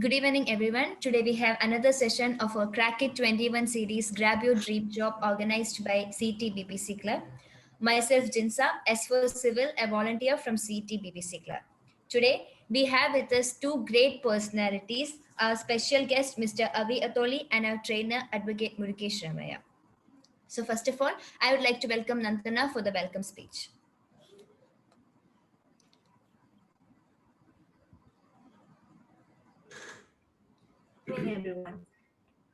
Good evening, everyone. Today we have another session of our Crack It 21 series, Grab Your Dream Job, organized by CET BBC Club. Myself, Jinsa, S for Civil, a volunteer from CET BBC Club. Today we have with us two great personalities, our special guest, Mr.AVI Atholi, and our trainer, Advocate Murugesh Ramaiah. So first of all, I would like to welcome Nandana for the welcome speech. Good evening, everyone.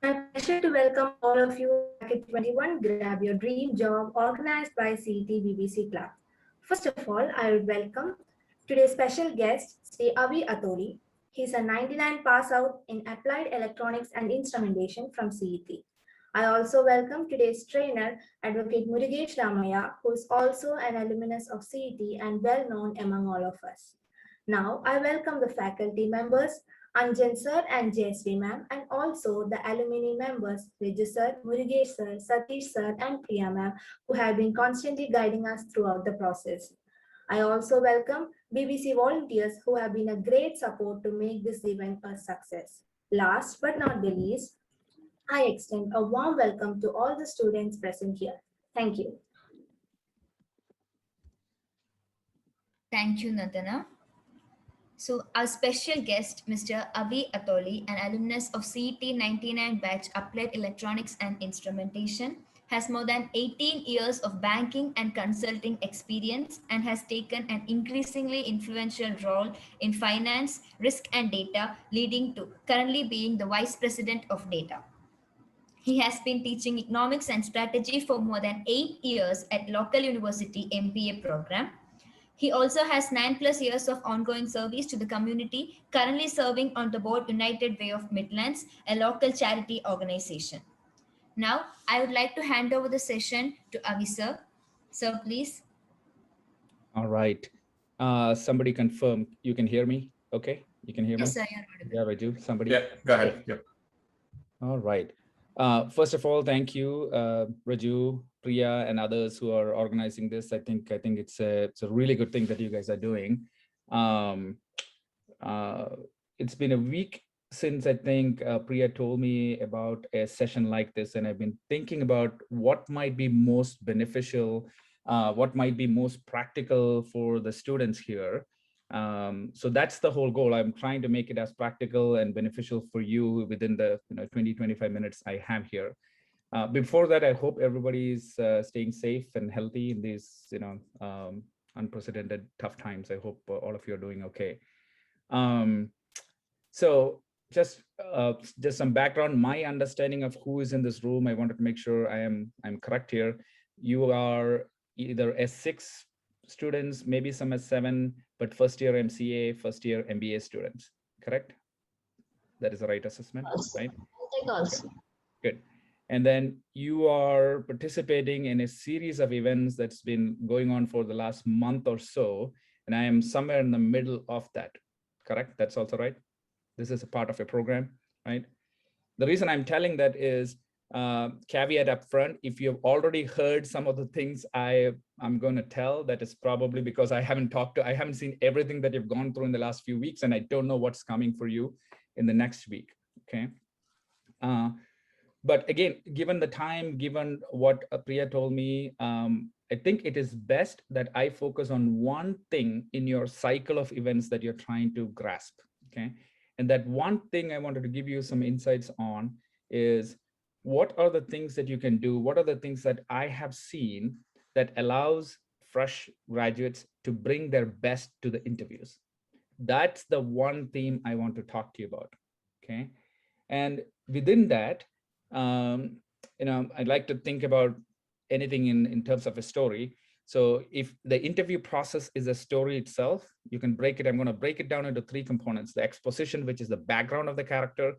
My pleasure to welcome all of you to Crack It 21 Grab Your Dream Job, organized by CET BBC Club. First of all, I would welcome today's special guest, Mr.AVI Atholi. He's a 99 pass out in Applied Electronics and Instrumentation from CET. I also welcome today's trainer, Advocate Murugesh Ramaiah, who is also an alumnus of CET and well known among all of us. Now, I welcome the faculty members, Anjan sir and Jayasri ma'am, and also the alumni members, Riju sir, Murugesh sir, Satish sir, and Priya ma'am, who have been constantly guiding us throughout the process. I also welcome BBC volunteers who have been a great support to make this event a success. Last but not the least, I extend a warm welcome to all the students present here. Thank you. Thank you, Nandana. So our special guest, Mr.AVI Atholi, an alumnus of CET 99 batch Applied Electronics and Instrumentation, has more than 18 years of banking and consulting experience and has taken an increasingly influential role in finance, risk and data, leading to currently being the Vice President of Data. He has been teaching economics and strategy for more than 8 years at local university MBA program. He also has 9+ years of ongoing service to the community, currently serving on the board United Way of Midlands, a local charity organization. Now, I would like to hand over the session to Avi sir. Sir, please. All right. Somebody confirm you can hear me. Okay, you can hear me? Yes, sir, you're audible. Yeah, Raju, somebody? Yeah, go ahead. Yep. All right. First of all, thank you, Raju, Priya, and others who are organizing this. I think it's a really good thing that you guys are doing. It's been a week since I think Priya told me about a session like this, and I've been thinking about what might be most beneficial, what might be most practical for the students here. So that's the whole goal. I'm trying to make it as practical and beneficial for you within the 20-25 minutes I have here. Before that, I hope everybody's staying safe and healthy in these unprecedented tough times. I hope all of you are doing okay. So just some background, my understanding of who is in this room, I wanted to make sure I'm correct here. You are either S6 students, maybe some S7, but first year MCA, first year MBA students, correct? That is the right assessment, right? Okay. Good. And then you are participating in a series of events that's been going on for the last month or so, and I am somewhere in the middle of that, correct? That's also right? This is a part of a program, right? The reason I'm telling that is caveat up front. If you've already heard some of the things I'm going to tell, that is probably because I haven't seen everything that you've gone through in the last few weeks, and I don't know what's coming for you in the next week, okay? But again, given the time, given what Priya told me, I think it is best that I focus on one thing in your cycle of events that you're trying to grasp, okay? And that one thing I wanted to give you some insights on is, what are the things that you can do? What are the things that I have seen that allows fresh graduates to bring their best to the interviews? That's the one theme I want to talk to you about, okay? And within that, I'd like to think about anything in terms of a story. So if the interview process is a story itself, you can break it. I'm going to break it down into 3 components: the exposition, which is the background of the character,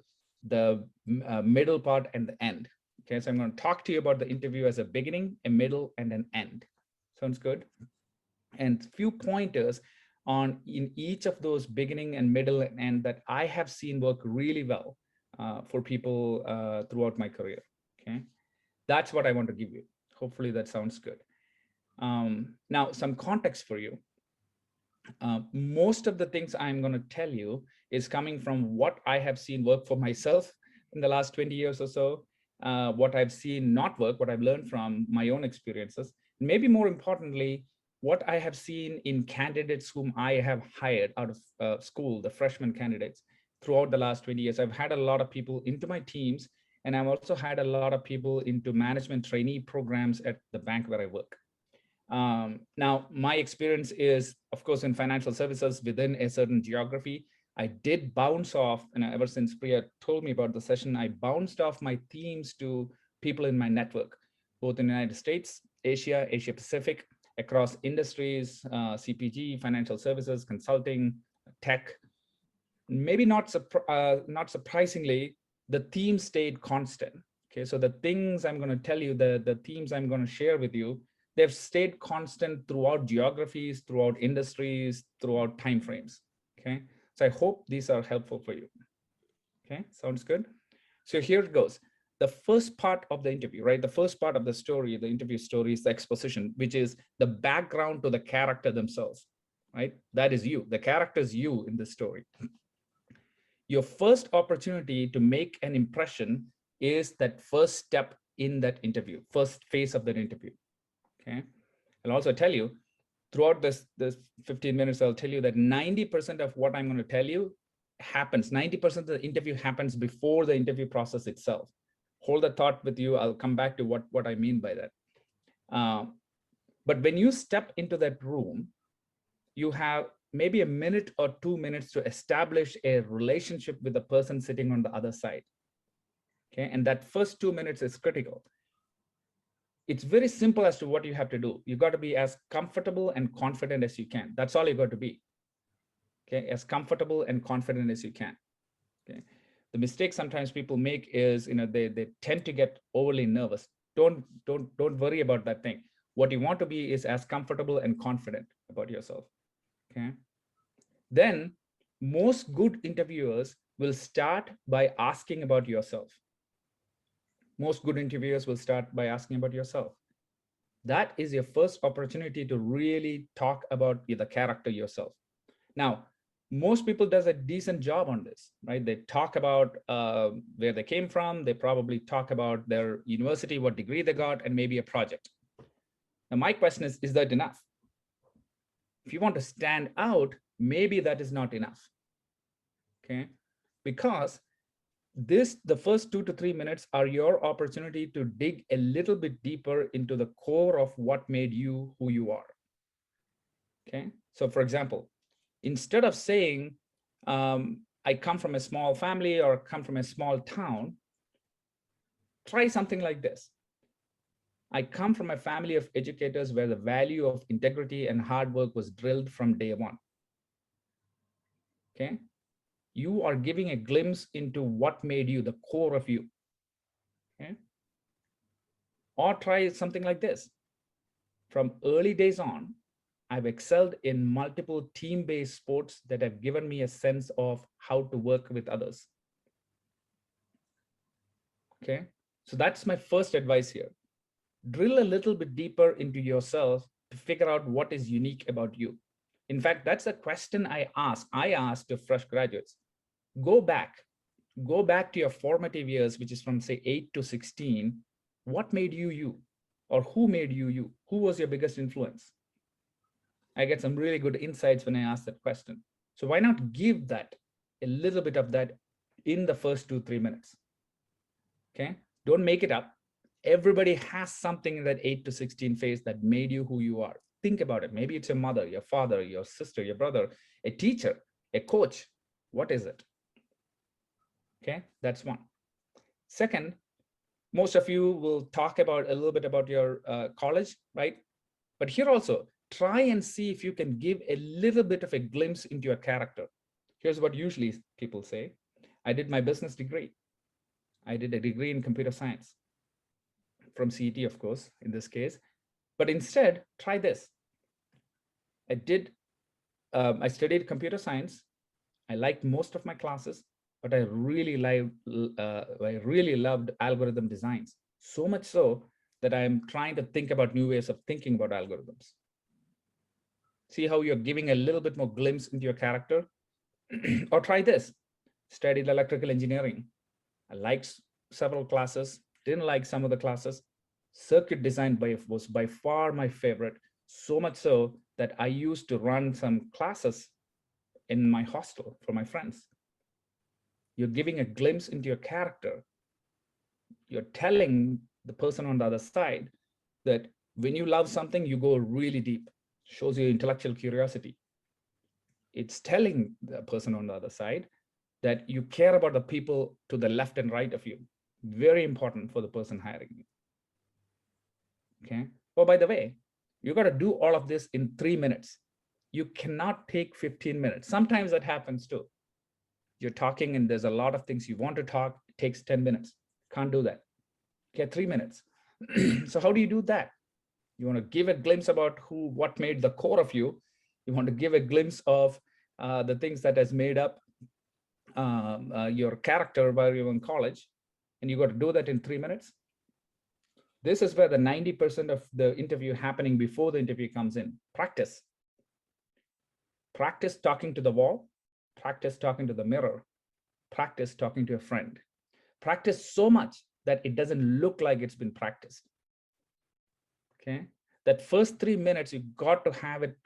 the middle part, and the end. Okay, so I'm going to talk to you about the interview as a beginning, a middle, and an end. Sounds good? And few pointers on in each of those beginning and middle and end that I have seen work really well for people throughout my career. Okay, that's what I want to give you. Hopefully that sounds good. Now, some context for you. Most of the things I'm going to tell you is coming from what I have seen work for myself in the last 20 years or so, what I've seen not work, what I've learned from my own experiences, maybe more importantly, what I have seen in candidates whom I have hired out of school, the freshman candidates, throughout the last 20 years. I've had a lot of people into my teams, and I've also had a lot of people into management trainee programs at the bank where I work. Now, my experience is, of course, in financial services within a certain geography. I did bounce off, and ever since Priya told me about the session, I bounced off my themes to people in my network, both in the United States, Asia, Asia Pacific, across industries, CPG, financial services, consulting, tech. Maybe not surprisingly, the theme stayed constant. Okay, so the things I'm going to tell you, the themes I'm going to share with you, they've stayed constant throughout geographies, throughout industries, throughout timeframes. Okay, so I hope these are helpful for you. Okay, sounds good. So here it goes. The first part of the interview, right? The first part of the story, the interview story, is the exposition, which is the background to the character themselves, right? That is you. The character is you in the story. Your first opportunity to make an impression is that first step in that interview, first phase of that interview. Okay. I'll also tell you throughout this 15 minutes, I'll tell you that 90% of what I'm going to tell you happens, 90% of the interview happens before the interview process itself. Hold the thought with you. I'll come back to what I mean by that. But when you step into that room, you have maybe a minute or 2 minutes to establish a relationship with the person sitting on the other side. Okay, and that first 2 minutes is critical. It's very simple as to what you have to do. You got to be as comfortable and confident as you can. That's all you got to be. Okay, as comfortable and confident as you can. Okay, the mistake sometimes people make is, they tend to get overly nervous. Don't worry about that thing. What you want to be is as comfortable and confident about yourself. Okay. Then most good interviewers will start by asking about yourself. Most good interviewers will start by asking about yourself. That is your first opportunity to really talk about the character yourself. Now, most people does a decent job on this, right? They talk about where they came from. They probably talk about their university, what degree they got, and maybe a project. Now, my question is that enough? If you want to stand out, maybe that is not enough. Okay, because the first 2 to 3 minutes are your opportunity to dig a little bit deeper into the core of what made you who you are. Okay, so for example, instead of saying, I come from a small family or come from a small town, try something like this. I come from a family of educators where the value of integrity and hard work was drilled from day one. Okay, you are giving a glimpse into what made you, the core of you. Okay, or try something like this. From early days on, I've excelled in multiple team-based sports that have given me a sense of how to work with others. Okay, so that's my first advice here. Drill a little bit deeper into yourself to figure out what is unique about you. In fact, that's a question I ask to fresh graduates. Go back to your formative years, which is from say 8 to 16. What made you you? Or who made you you? Who was your biggest influence? I get some really good insights when I ask that question. So why not give that, a little bit of that in the first 2-3 minutes? Okay, don't make it up. Everybody has something in that 8 to 16 phase that made you who you are. Think about it. Maybe it's your mother, your father, your sister, your brother, a teacher, a coach. What is it? Okay, that's one. Second, most of you will talk about a little bit about your college, right? But here also, try and see if you can give a little bit of a glimpse into your character. Here's what usually people say. I did my business degree. I did a degree in computer science from CET, of course, in this case. But instead, try this. I studied computer science. I liked most of my classes, but I really loved algorithm designs. So much so that I'm trying to think about new ways of thinking about algorithms. See how you're giving a little bit more glimpse into your character. Or try this. Studied electrical engineering. I liked several classes, didn't like some of the classes. Circuit design was by far my favorite, so much so that I used to run some classes in my hostel for my friends. You're giving a glimpse into your character. You're telling the person on the other side that when you love something, you go really deep. Shows your intellectual curiosity. It's telling the person on the other side that you care about the people to the left and right of you. Very important for the person hiring you. Okay. Oh, by the way, you got to do all of this in 3 minutes. You cannot take 15 minutes. Sometimes that happens too. You're talking and there's a lot of things you want to talk. It takes 10 minutes. Can't do that. Okay, 3 minutes. So how do you do that? You want to give a glimpse about what made the core of you. You want to give a glimpse of the things that has made up your character while you were in college, and you got to do that in 3 minutes. This is where the 90% of the interview happening before the interview comes in. Practice. Practice talking to the wall. Practice talking to the mirror. Practice talking to a friend. Practice so much that it doesn't look like it's been practiced. Okay. That first 3 minutes, you got to have it.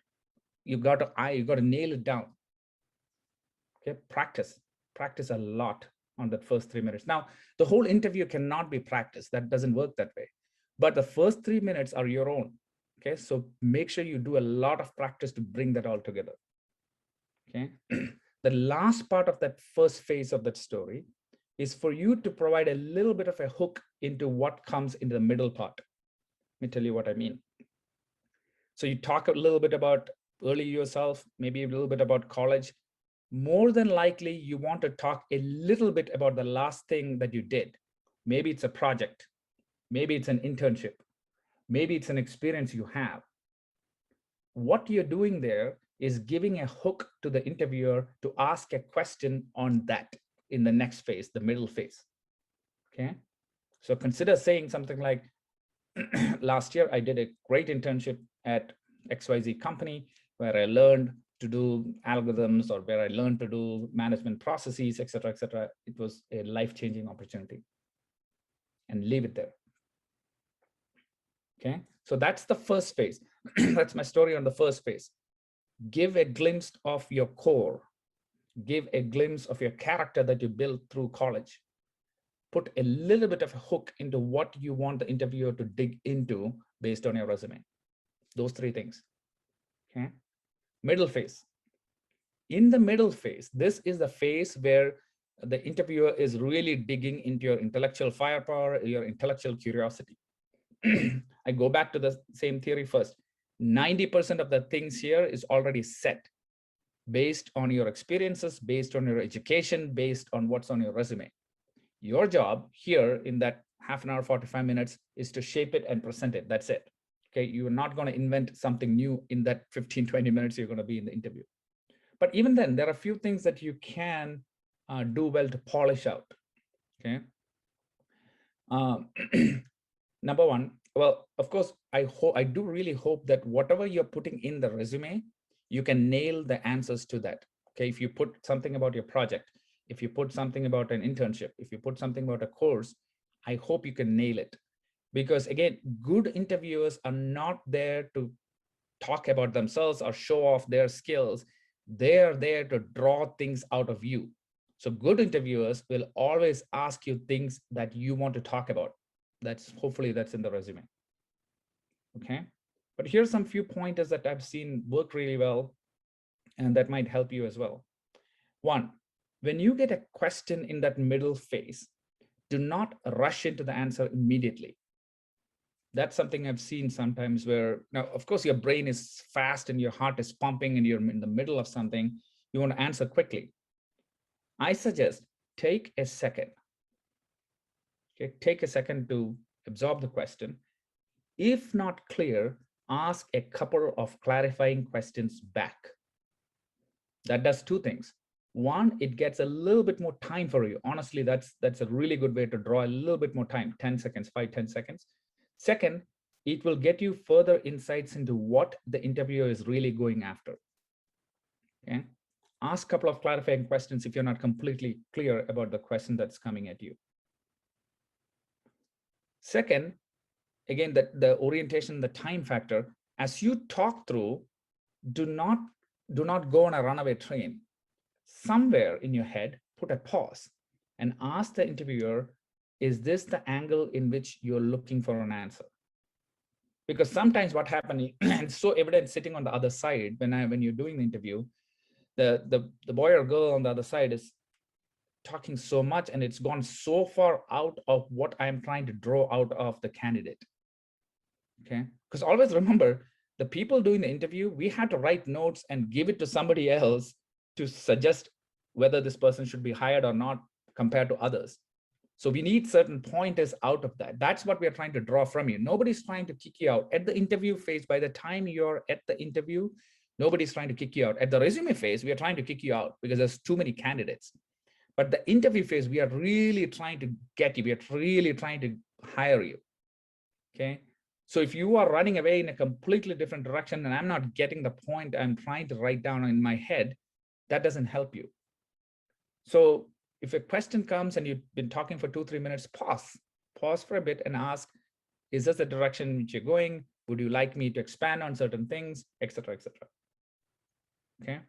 You got to nail it down. Okay. Practice a lot on that first 3 minutes. Now, the whole interview cannot be practiced. That doesn't work that way. But the first 3 minutes are your own. Okay. So make sure you do a lot of practice to bring that all together. Okay. The last part of that first phase of that story is for you to provide a little bit of a hook into what comes into the middle part. Let me tell you what I mean. So you talk a little bit about early yourself, maybe a little bit about college. More than likely, you want to talk a little bit about the last thing that you did. Maybe it's a project. Maybe it's an internship. Maybe it's an experience you have. What you're doing there is giving a hook to the interviewer to ask a question on that in the next phase, the middle phase. Okay. So consider saying something like, last year, I did a great internship at XYZ company where I learned to do algorithms, or where I learned to do management processes, et cetera, et cetera. It was a life-changing opportunity. And leave it there. Okay, so that's the first phase. That's my story on the first phase. Give a glimpse of your core. Give a glimpse of your character that you built through college. Put a little bit of a hook into what you want the interviewer to dig into based on your resume. Those 3 things. Okay. Middle phase. In the middle phase, this is the phase where the interviewer is really digging into your intellectual firepower, your intellectual curiosity. I go back to the same theory first. 90% of the things here is already set based on your experiences, based on your education, based on what's on your resume. Your job here in that half an hour, 45 minutes is to shape it and present it. That's it. Okay. You're not going to invent something new in that 15, 20 minutes you're going to be in the interview. But even then, there are a few things that you can do well to polish out. Okay. Number one, well, of course, I do really hope that whatever you're putting in the resume, you can nail the answers to that. Okay. If you put something about your project, if you put something about an internship, if you put something about a course, I hope you can nail it. Because again, good interviewers are not there to talk about themselves or show off their skills. They're there to draw things out of you. So good interviewers will always ask you things that you want to talk about. Hopefully that's in the resume. Okay. But here's some few pointers that I've seen work really well and that might help you as well. One, when you get a question in that middle phase, do not rush into the answer immediately. That's something I've seen sometimes where, now, of course, your brain is fast and your heart is pumping and you're in the middle of something. You want to answer quickly. I suggest take a second. Okay, take a second to absorb the question. If not clear, ask a couple of clarifying questions back. That does 2 things. One, it gets a little bit more time for you. Honestly, that's a really good way to draw a little bit more time, 10 seconds, 5, 10 seconds. Second, it will get you further insights into what the interviewer is really going after. Okay. Ask a couple of clarifying questions if you're not completely clear about the question that's coming at you. Second, again, the orientation, the time factor, as you talk through, do not go on a runaway train. Somewhere in your head, put a pause and ask the interviewer, is this the angle in which you're looking for an answer? Because sometimes what happens, and it's so evident sitting on the other side when you're doing the interview, the boy or girl on the other side is talking so much and it's gone so far out of what I'm trying to draw out of the candidate. Okay, because always remember, the people doing the interview, we had to write notes and give it to somebody else to suggest whether this person should be hired or not compared to others. So we need certain pointers out of that. That's what we're trying to draw from you. Nobody's trying to kick you out. At the interview phase, by the time you're at the interview, nobody's trying to kick you out. At the resume phase, we are trying to kick you out because there's too many candidates. But the interview phase, we are really trying to get you. We are really trying to hire you. Okay. So if you are running away in a completely different direction and I'm not getting the point I'm trying to write down in my head, that doesn't help you. So if a question comes and you've been talking for 2-3 minutes, pause for a bit and ask, is this the direction in which you're going? Would you like me to expand on certain things, etc., etc.? Okay.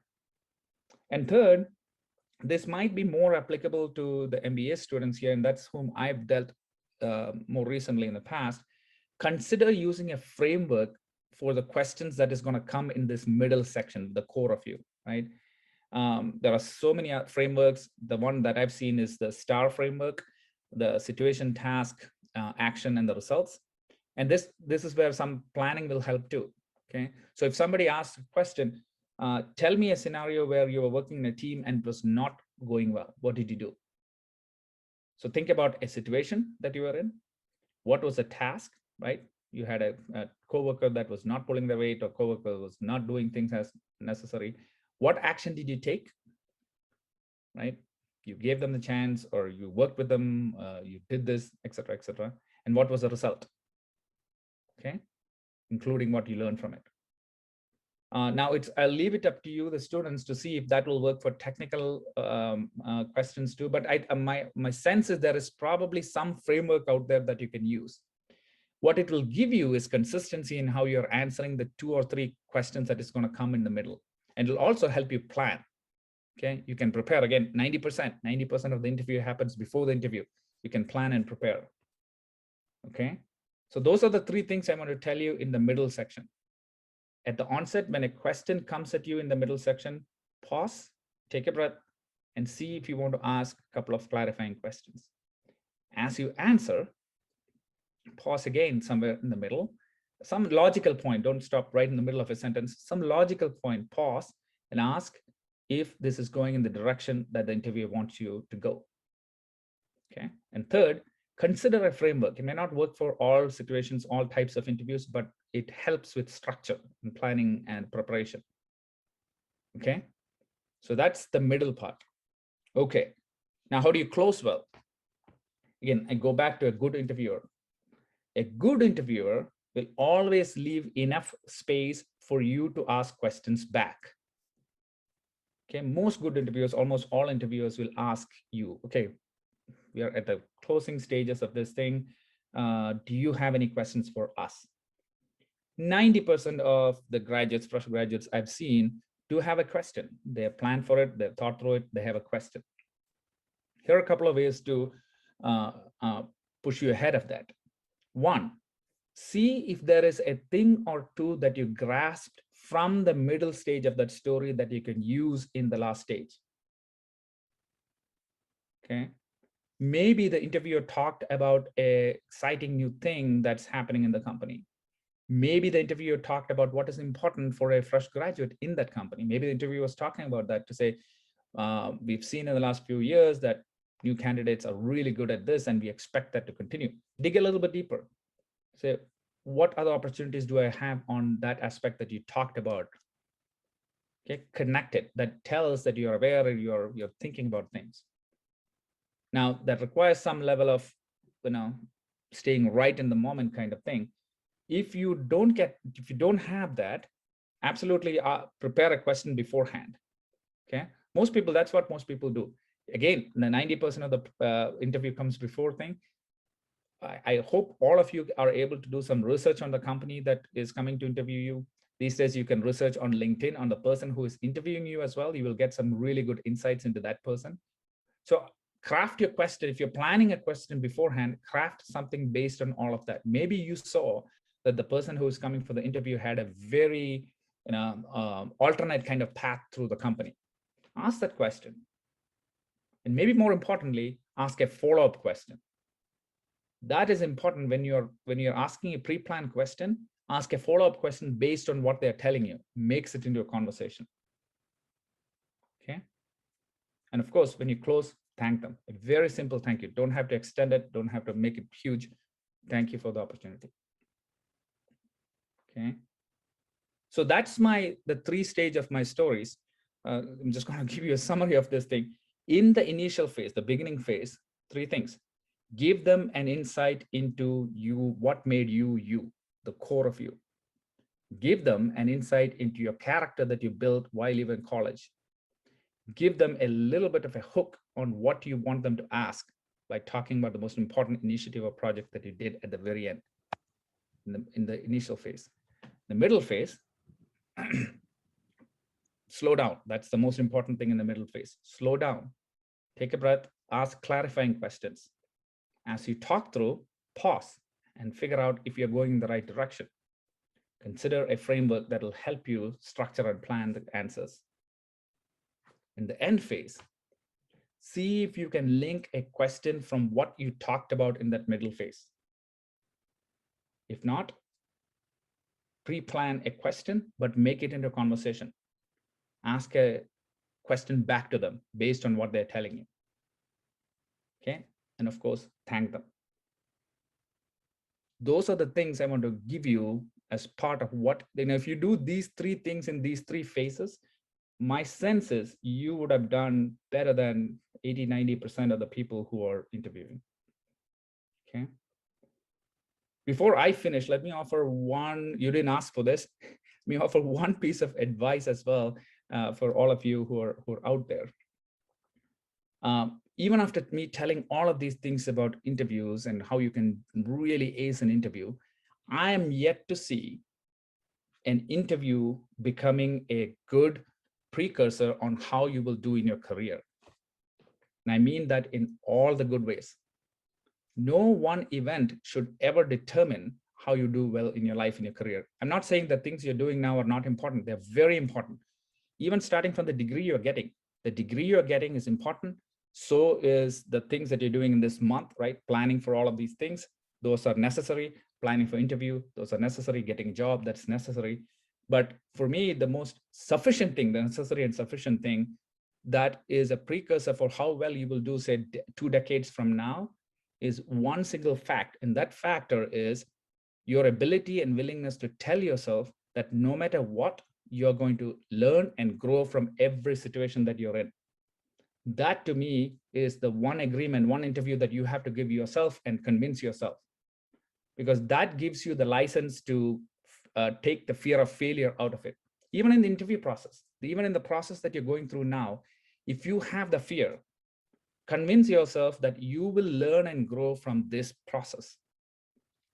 And third, this might be more applicable to the MBA students here, and that's whom I've dealt more recently in the past. Consider using a framework for the questions that is going to come in this middle section, the core of you, right? There are so many frameworks. The one that I've seen is the STAR framework, the situation, task, action, and the results. And this is where some planning will help too. Okay, so if somebody asks a question, tell me a scenario where you were working in a team and it was not going well. What did you do? So think about a situation that you were in. What was the task, right? You had a coworker that was not pulling the weight, or coworker was not doing things as necessary. What action did you take, right? You gave them the chance, or you worked with them, you did this, etc., etc. And what was the result? Okay, including what you learned from it. Now I'll leave it up to you, the students, to see if that will work for technical questions too. But my sense is there is probably some framework out there that you can use. What it will give you is consistency in how you're answering the 2 or 3 questions that is going to come in the middle. And it'll also help you plan. Okay, you can prepare again. 90% of the interview happens before the interview. You can plan and prepare. Okay, so those are the 3 things I want to tell you in the middle section. At the onset, when a question comes at you in the middle section, pause, take a breath, and see if you want to ask a couple of clarifying questions. As you answer, pause again somewhere in the middle, some logical point, don't stop right in the middle of a sentence, some logical point, pause, and ask if this is going in the direction that the interviewer wants you to go. Okay, and third, consider a framework. It may not work for all situations, all types of interviews, but it helps with structure and planning and preparation. Okay, so that's the middle part. Okay, now how do you close well? Again, I go back to a good interviewer. A good interviewer will always leave enough space for you to ask questions back. Okay, most good interviewers, almost all interviewers will ask you, okay, we are at the closing stages of this thing. Do you have any questions for us? 90% of the graduates, fresh graduates I've seen do have a question. They have planned for it, they've thought through it, they have a question. Here are a couple of ways to push you ahead of that. 1, see if there is a thing or 2 that you grasped from the middle stage of that story that you can use in the last stage. Okay, maybe the interviewer talked about an exciting new thing that's happening in the company. Maybe the interviewer talked about what is important for a fresh graduate in that company. Maybe the interviewer was talking about that to say, we've seen in the last few years that new candidates are really good at this and we expect that to continue. Dig a little bit deeper. Say, what other opportunities do I have on that aspect that you talked about? Okay, connect it. That tells that you're aware and you're thinking about things. Now that requires some level of, staying right in the moment kind of thing. If you don't have that, absolutely prepare a question beforehand. Okay, most people, that's what most people do. Again, the 90% of the interview comes before thing. I hope all of you are able to do some research on the company that is coming to interview you. These days, you can research on LinkedIn on the person who is interviewing you as well. You will get some really good insights into that person. So craft your question. If you're planning a question beforehand, craft something based on all of that. Maybe you saw that the person who is coming for the interview had a very alternate kind of path through the company. Ask that question. And maybe more importantly, ask a follow-up question. That is important when you're asking a pre-planned question. Ask a follow-up question based on what they're telling you. Makes it into a conversation. Okay. And of course, when you close, thank them. A very simple thank you. Don't have to extend it. Don't have to make it huge. Thank you for the opportunity. Okay. So that's the 3 stage of my stories. I'm just going to give you a summary of this thing. In the initial phase, the beginning phase, 3 things. Give them an insight into you, what made you, you, the core of you. Give them an insight into your character that you built while you were in college. Give them a little bit of a hook on what you want them to ask by talking about the most important initiative or project that you did at the very end, in the initial phase. The middle phase, slow down. That's the most important thing in the middle phase. Slow down, take a breath, ask clarifying questions. As you talk through, pause and figure out if you're going in the right direction. Consider a framework that will help you structure and plan the answers. In the end phase, see if you can link a question from what you talked about in that middle phase. If not, pre-plan a question, but make it into a conversation. Ask a question back to them based on what they're telling you. Okay, and of course, thank them. Those are the things I want to give you as part of what, if you do these 3 things in these 3 phases, my sense is you would have done better than 80–90% of the people who are interviewing. Okay. Before I finish, let me offer one, you didn't ask for this, let me offer one piece of advice as well for all of you who are out there. Even after me telling all of these things about interviews and how you can really ace an interview, I am yet to see an interview becoming a good precursor on how you will do in your career. And I mean that in all the good ways. No one event should ever determine how you do well in your life, in your career. I'm not saying that things you're doing now are not important. They're very important. Even starting from the degree you're getting. The degree you're getting is important. So is the things that you're doing in this month, right? Planning for all of these things. Those are necessary. Planning for interview, those are necessary. Getting a job, that's necessary. But for me, the most sufficient thing, the necessary and sufficient thing, that is a precursor for how well you will do, say, 2 decades from now, is one single fact. And that factor is your ability and willingness to tell yourself that no matter what, you're going to learn and grow from every situation that you're in. That to me is the one agreement, one interview that you have to give yourself and convince yourself, because that gives you the license to take the fear of failure out of it. Even in the interview process, even in the process that you're going through now, if you have the fear, convince yourself that you will learn and grow from this process.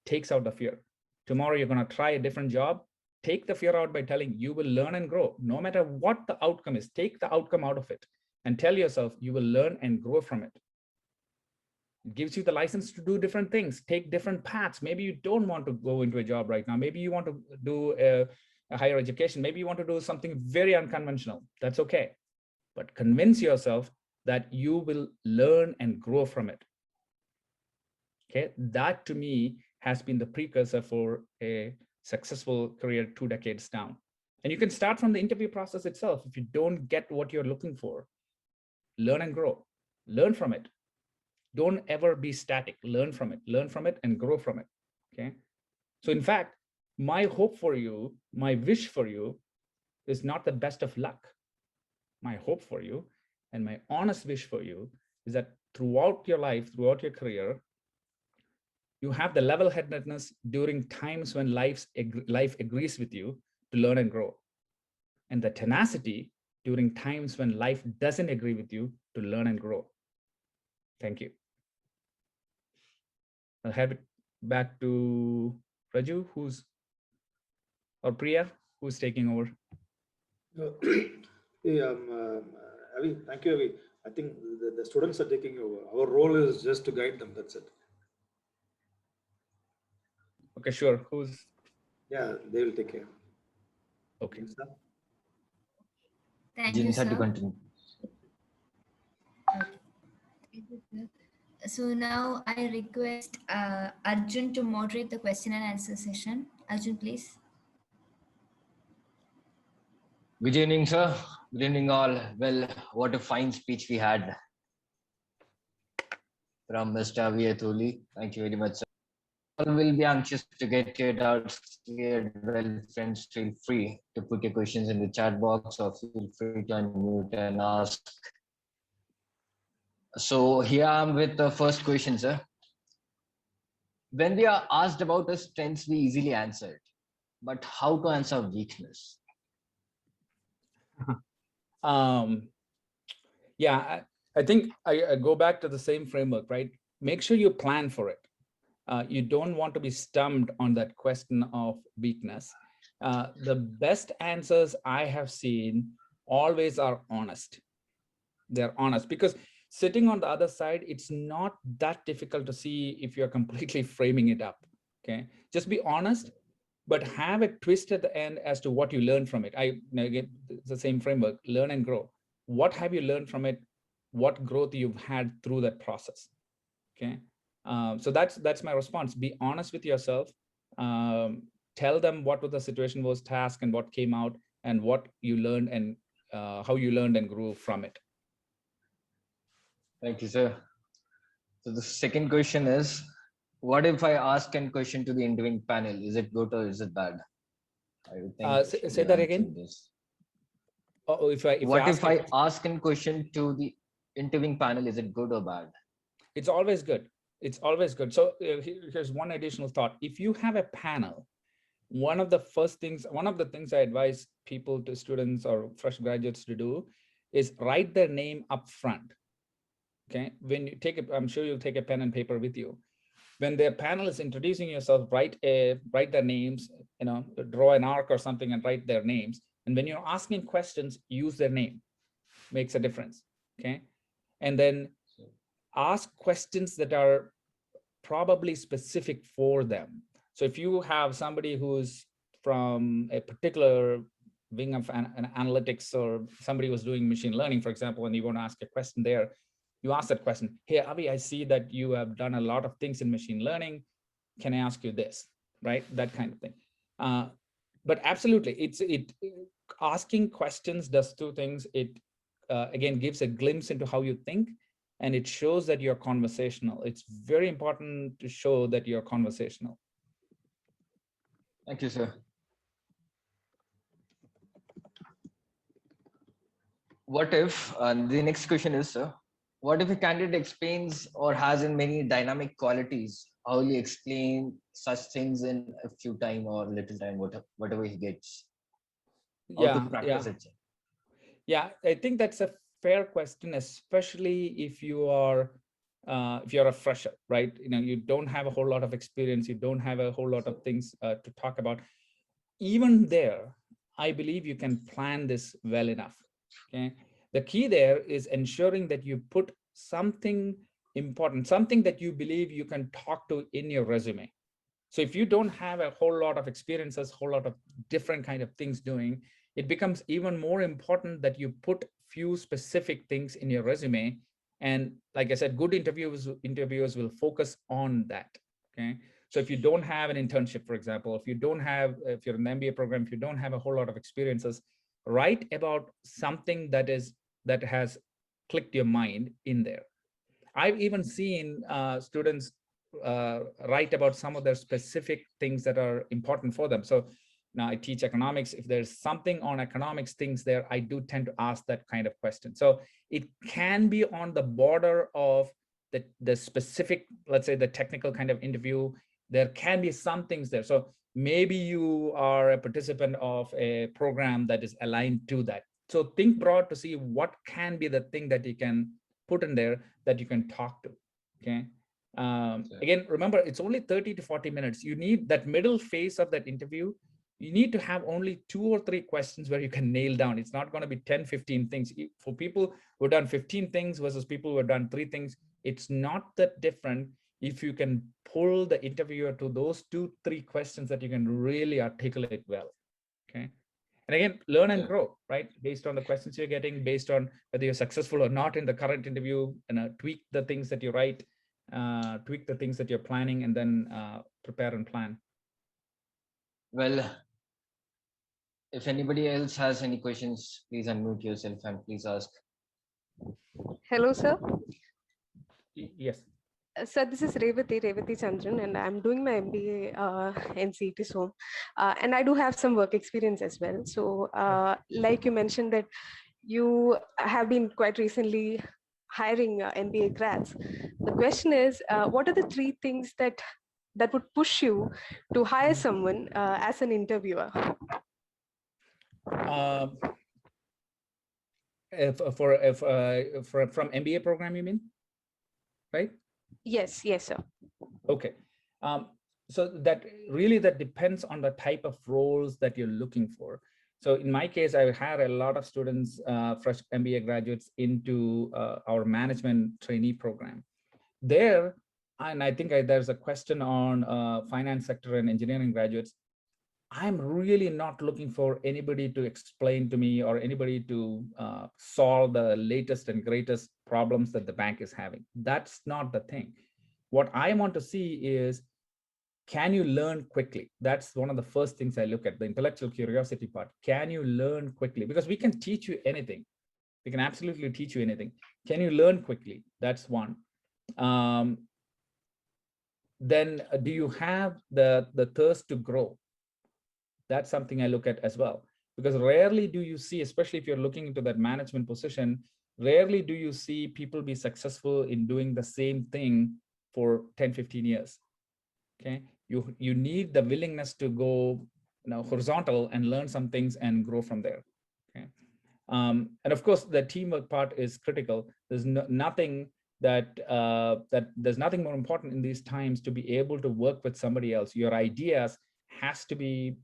Takes out the fear. Tomorrow you're going to try a different job. Take the fear out by telling you will learn and grow. No matter what the outcome is, take the outcome out of it and tell yourself you will learn and grow from it. It gives you the license to do different things, take different paths. Maybe you don't want to go into a job right now. Maybe you want to do a higher education. Maybe you want to do something very unconventional. That's okay. But convince yourself that you will learn and grow from it. Okay, that to me has been the precursor for a successful career 2 decades down. And you can start from the interview process itself. If you don't get what you're looking for, learn and grow, learn from it. Don't ever be static, learn from it and grow from it, okay? So in fact, my hope for you, my wish for you is not the best of luck. My hope for you and my honest wish for you is that throughout your life, throughout your career, You have the level-headedness during times when life agrees with you to learn and grow, and the tenacity during times when life doesn't agree with you to learn and grow. Thank you. I'll have it back to Raju, or Priya, who's taking over. Hey, Avi, thank you, Avi. I think the students are taking over. Our role is just to guide them. That's it. Okay, sure. Who's? Yeah, they will take care. Okay. Thank you, sir. To continue. Okay. So now I request Arjun to moderate the question and answer session. Arjun, please. Good evening, sir. Good evening, all. Well, what a fine speech we had from Mr.AVI Atholli. Thank you very much, sir. All will be anxious to get your doubts cleared. Well, friends, feel free to put your questions in the chat box or feel free to unmute and ask. So here I am with the first question, sir. When we are asked about a strengths, we easily answer it. But how to answer weakness? Yeah, I think I go back to the same framework, right? Make sure you plan for it. You don't want to be stumped on that question of weakness. The best answers I have seen always are honest. They're honest, because sitting on the other side, it's not that difficult to see if you're completely framing it up. Okay, just be honest, but have a twist at the end as to what you learned from it. Again, it's the same framework: learn and grow. What have you learned from it? What growth you've had through that process? Okay, so that's my response. Be honest with yourself. Tell them what was the situation, was task, and what came out, and what you learned, and how you learned and grew from it. Thank you, sir. So the second question is, what if I ask a question to the interviewing panel? Is it good or is it bad? I would think Say that again. If I ask a question to the interviewing panel, is it good or bad? It's always good. It's always good. So here's one additional thought. If you have a panel, one of the things I advise people, to students or fresh graduates, to do is write their name up front. Okay, when you take it, I'm sure you'll take a pen and paper with you. When their panel is introducing yourself, write their names, draw an arc or something and write their names. And when you're asking questions, use their name. Makes a difference. Okay, and then ask questions that are probably specific for them. So if you have somebody who's from a particular wing of an analytics, or somebody who's doing machine learning, for example, and you want to ask a question there, you ask that question. Hey, Avi, I see that you have done a lot of things in machine learning. Can I ask you this? Right? That kind of thing. But absolutely, asking questions does two things. It again gives a glimpse into how you think, and it shows that you're conversational. It's very important to show that you're conversational. Thank you, sir. What if, the next question is, sir, what if a candidate explains or has in many dynamic qualities? How will you explain such things in a few time or little time, whatever he gets? How to practice it? Yeah, I think that's a fair question, especially if you are if you're a fresher, right? You don't have a whole lot of experience, you don't have a whole lot of things to talk about. Even there, I believe you can plan this well enough. Okay, the key there is ensuring that you put something important, something that you believe you can talk to in your resume. So if you don't have a whole lot of experiences, whole lot of different kind of things doing, it becomes even more important that you put few specific things in your resume. And like I said, good interviewers will focus on that. Okay, so if you don't have an internship, for example, if you're in the MBA program, if you don't have a whole lot of experiences, write about something that has clicked your mind in there. I've even seen students write about some of their specific things that are important for them. So now I teach economics. If there's something on economics things there, I do tend to ask that kind of question. So it can be on the border of the specific, let's say the technical kind of interview, there can be some things there. So maybe you are a participant of a program that is aligned to that. So think broad to see what can be the thing that you can put in there that you can talk to. Okay. Again, remember, it's only 30 to 40 minutes. You need that middle phase of that interview. You need to have only 2 or 3 questions where you can nail down. It's not going to be 10, 15 things. For people who have done 15 things versus people who have done 3 things, it's not that different if you can pull the interviewer to those 2, 3 questions that you can really articulate well. Okay. And again, learn and grow, right? Based on the questions you're getting, based on whether you're successful or not in the current interview, and tweak the things that you write, tweak the things that you're planning, and then prepare and plan. Well, if anybody else has any questions, please unmute yourself and please ask. Hello, sir. Yes. Sir, this is Revati Chandran, and I'm doing my MBA in CET SOM. And I do have some work experience as well. So like you mentioned that you have been quite recently hiring MBA grads. The question is, what are the 3 things that would push you to hire someone as an interviewer? From MBA program, you mean? Right? Yes, sir. Okay. So that depends on the type of roles that you're looking for. So in my case, I had a lot of students, fresh MBA graduates, into our management trainee program. There, and I think there's a question on finance sector and engineering graduates. I'm really not looking for anybody to explain to me or anybody to solve the latest and greatest problems that the bank is having. That's not the thing. What I want to see is, can you learn quickly? That's one of the first things I look at, the intellectual curiosity part. Can you learn quickly? Because we can teach you anything. We can absolutely teach you anything. Can you learn quickly? That's one. Then do you have the thirst to grow? That's something I look at as well, because rarely do you see, especially if you're looking into that management position, rarely do you see people be successful in doing the same thing for 10, 15 years. Okay, you need the willingness to go horizontal and learn some things and grow from there. Okay, and of course the teamwork part is critical. There's nothing there's nothing more important in these times to be able to work with somebody else. Your ideas has to be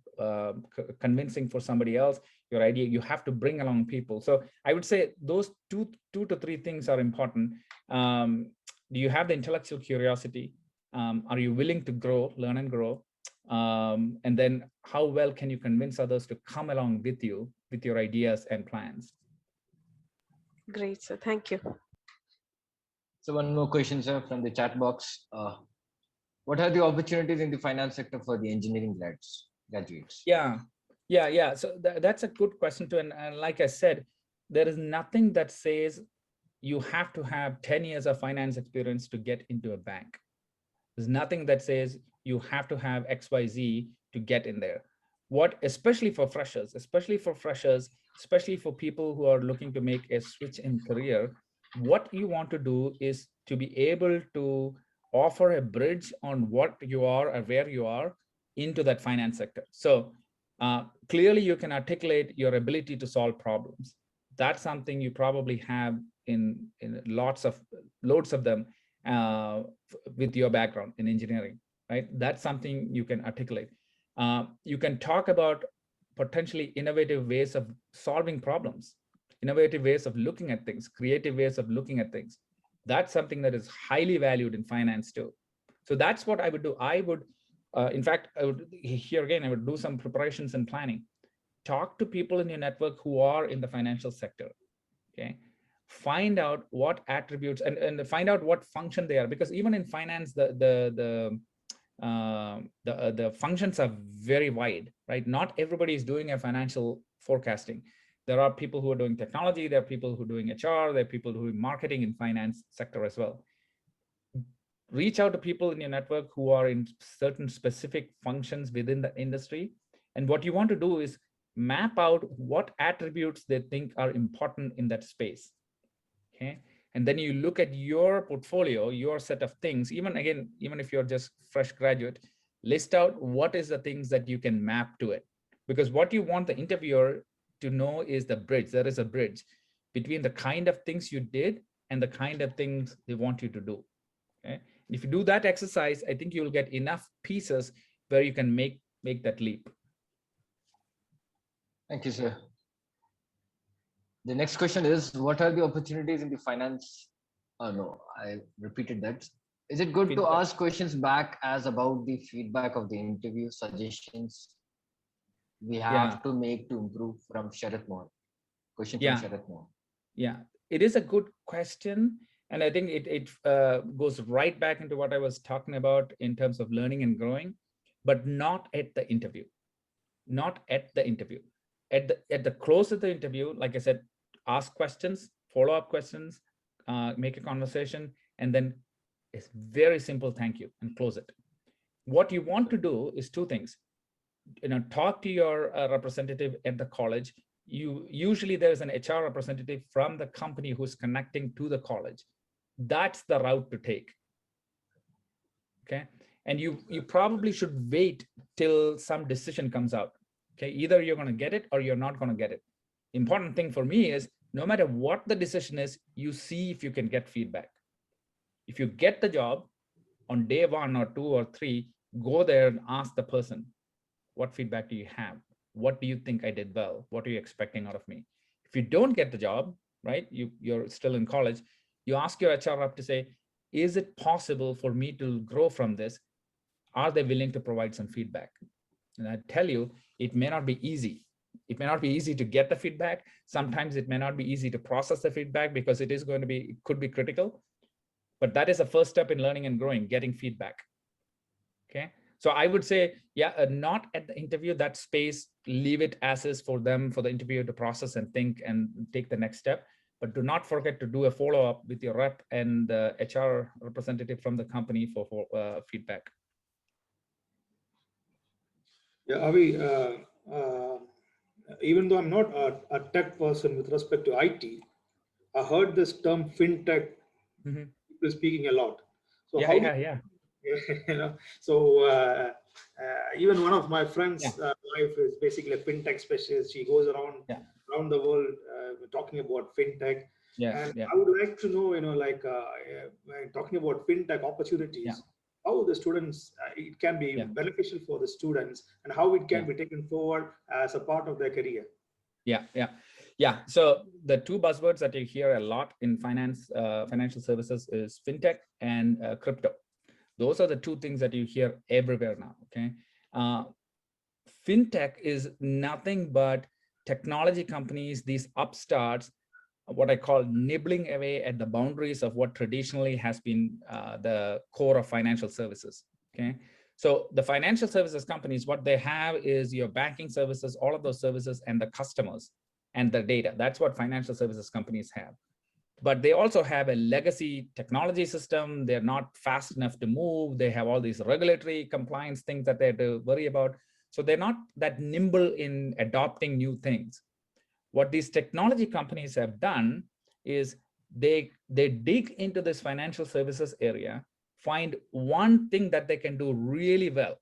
convincing for somebody else. Your idea, you have to bring along people. So I would say those two to three things are important. Do you have the intellectual curiosity? Are you willing to grow, learn and grow? And then how well can you convince others to come along with you with your ideas and plans? Great, sir. Thank you. So one more question, sir, from the chat box. What are the opportunities in the finance sector for the engineering graduates? Yeah. So that's a good question too. And like I said, there is nothing that says you have to have 10 years of finance experience to get into a bank. There's nothing that says you have to have XYZ to get in there. Especially for freshers, especially for people who are looking to make a switch in career, what you want to do is to be able to offer a bridge on what you are or where you are into that finance sector. So clearly you can articulate your ability to solve problems. That's something you probably have in loads of them with your background in engineering, right? That's something you can articulate. You can talk about potentially innovative ways of solving problems, innovative ways of looking at things, creative ways of looking at things. That's something that is highly valued in finance too. So that's what I would do. In fact, I would do some preparations and planning. Talk to people in your network who are in the financial sector. Okay, find out what attributes and find out what function they are, because even in finance, the functions are very wide, right? Not everybody is doing a financial forecasting. There are people who are doing technology, there are people who are doing HR, there are people who are marketing in finance sector as well. Reach out to people in your network who are in certain specific functions within the industry. And what you want to do is map out what attributes they think are important in that space. Okay. And then you look at your portfolio, your set of things, even if you're just fresh graduate, list out what is the things that you can map to it. Because what you want the interviewer to know is the bridge. There is a bridge between the kind of things you did and the kind of things they want you to do. Okay? And if you do that exercise, I think you'll get enough pieces where you can make that leap. Thank you, sir. The next question is, what are the opportunities in the finance? Oh, no, I repeated that. Is it good to ask questions back as about the feedback of the interview suggestions we have to make to improve from Sharath Mohan? Question from Sharath Mohan. Yeah, it is a good question. And I think it goes right back into what I was talking about in terms of learning and growing, but not at the interview. Not at the interview. At the close of the interview, like I said, ask questions, follow-up questions, make a conversation, and then it's very simple thank you and close it. What you want to do is two things. Talk to your representative at the college. Usually there's an HR representative from the company who's connecting to the college. That's the route to take. Okay, and you probably should wait till some decision comes out. Okay, either you're going to get it or you're not going to get it. Important thing for me is no matter what the decision is, you see if you can get feedback. If you get the job on day 1 or 2 or 3, go there and ask the person, what feedback do you have? What do you think I did well? What are you expecting out of me? If you don't get the job, right, you're still in college, you ask your HR rep to say, is it possible for me to grow from this? Are they willing to provide some feedback? And I tell you, it may not be easy. It may not be easy to get the feedback. Sometimes it may not be easy to process the feedback because it could be critical. But that is the first step in learning and growing, getting feedback. Okay. So I would say, not at the interview, that space, leave it as is for them, for the interviewer to process and think and take the next step. But do not forget to do a follow-up with your rep and the HR representative from the company for feedback. Yeah, Avi, even though I'm not a tech person with respect to IT, I heard this term fintech people speaking a lot. So even one of my friends' wife is basically a fintech specialist. She goes around the world talking about fintech. I would like to know, talking about fintech opportunities, how the students, it can be beneficial for the students and how it can be taken forward as a part of their career. So the two buzzwords that you hear a lot in financial services is fintech and crypto. Those are the two things that you hear everywhere now. Okay, fintech is nothing but technology companies, these upstarts, what I call nibbling away at the boundaries of what traditionally has been the core of financial services. Okay, so the financial services companies, what they have is your banking services, all of those services, and the customers and the data. That's what financial services companies have. But they also have a legacy technology system. They're not fast enough to move. They have all these regulatory compliance things that they have to worry about. So they're not that nimble in adopting new things. What these technology companies have done is they dig into this financial services area, find one thing that they can do really well,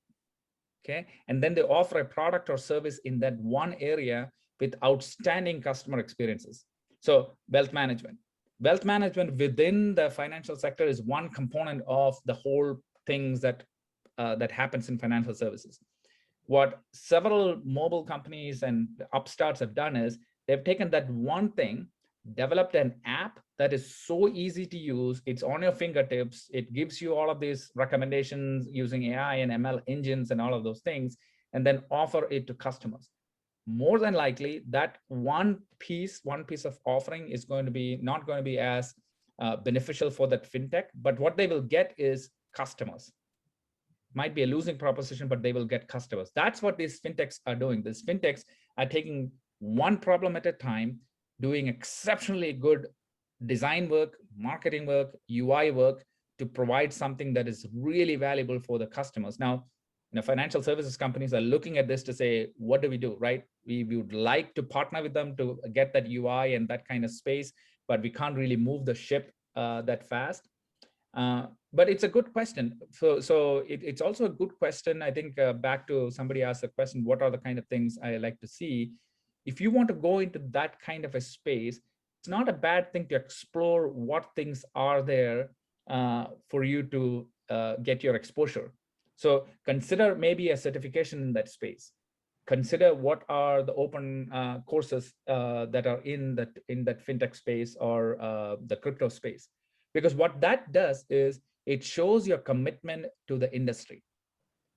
okay? And then they offer a product or service in that one area with outstanding customer experiences. So wealth management. Wealth management within the financial sector is one component of the whole things that happens in financial services. What several mobile companies and upstarts have done is they've taken that one thing, developed an app that is so easy to use. It's on your fingertips. It gives you all of these recommendations using AI and ML engines and all of those things, and then offer it to customers. More than likely, that one piece of offering is going to be not going to be as beneficial for that fintech, but what they will get is customers. Might be a losing proposition, but they will get customers. That's what these fintechs are doing. These fintechs are taking one problem at a time, doing exceptionally good design work, marketing work, UI work to provide something that is really valuable for the customers. Now, financial services companies are looking at this to say, what do we do, right? We would like to partner with them to get that UI and that kind of space, but we can't really move the ship that fast. But it's a good question. So it's also a good question. I think back to somebody asked the question, what are the kind of things I like to see? If you want to go into that kind of a space, it's not a bad thing to explore what things are there for you to get your exposure. So consider maybe a certification in that space. Consider what are the open courses that are in that fintech space or the crypto space. Because what that does is it shows your commitment to the industry.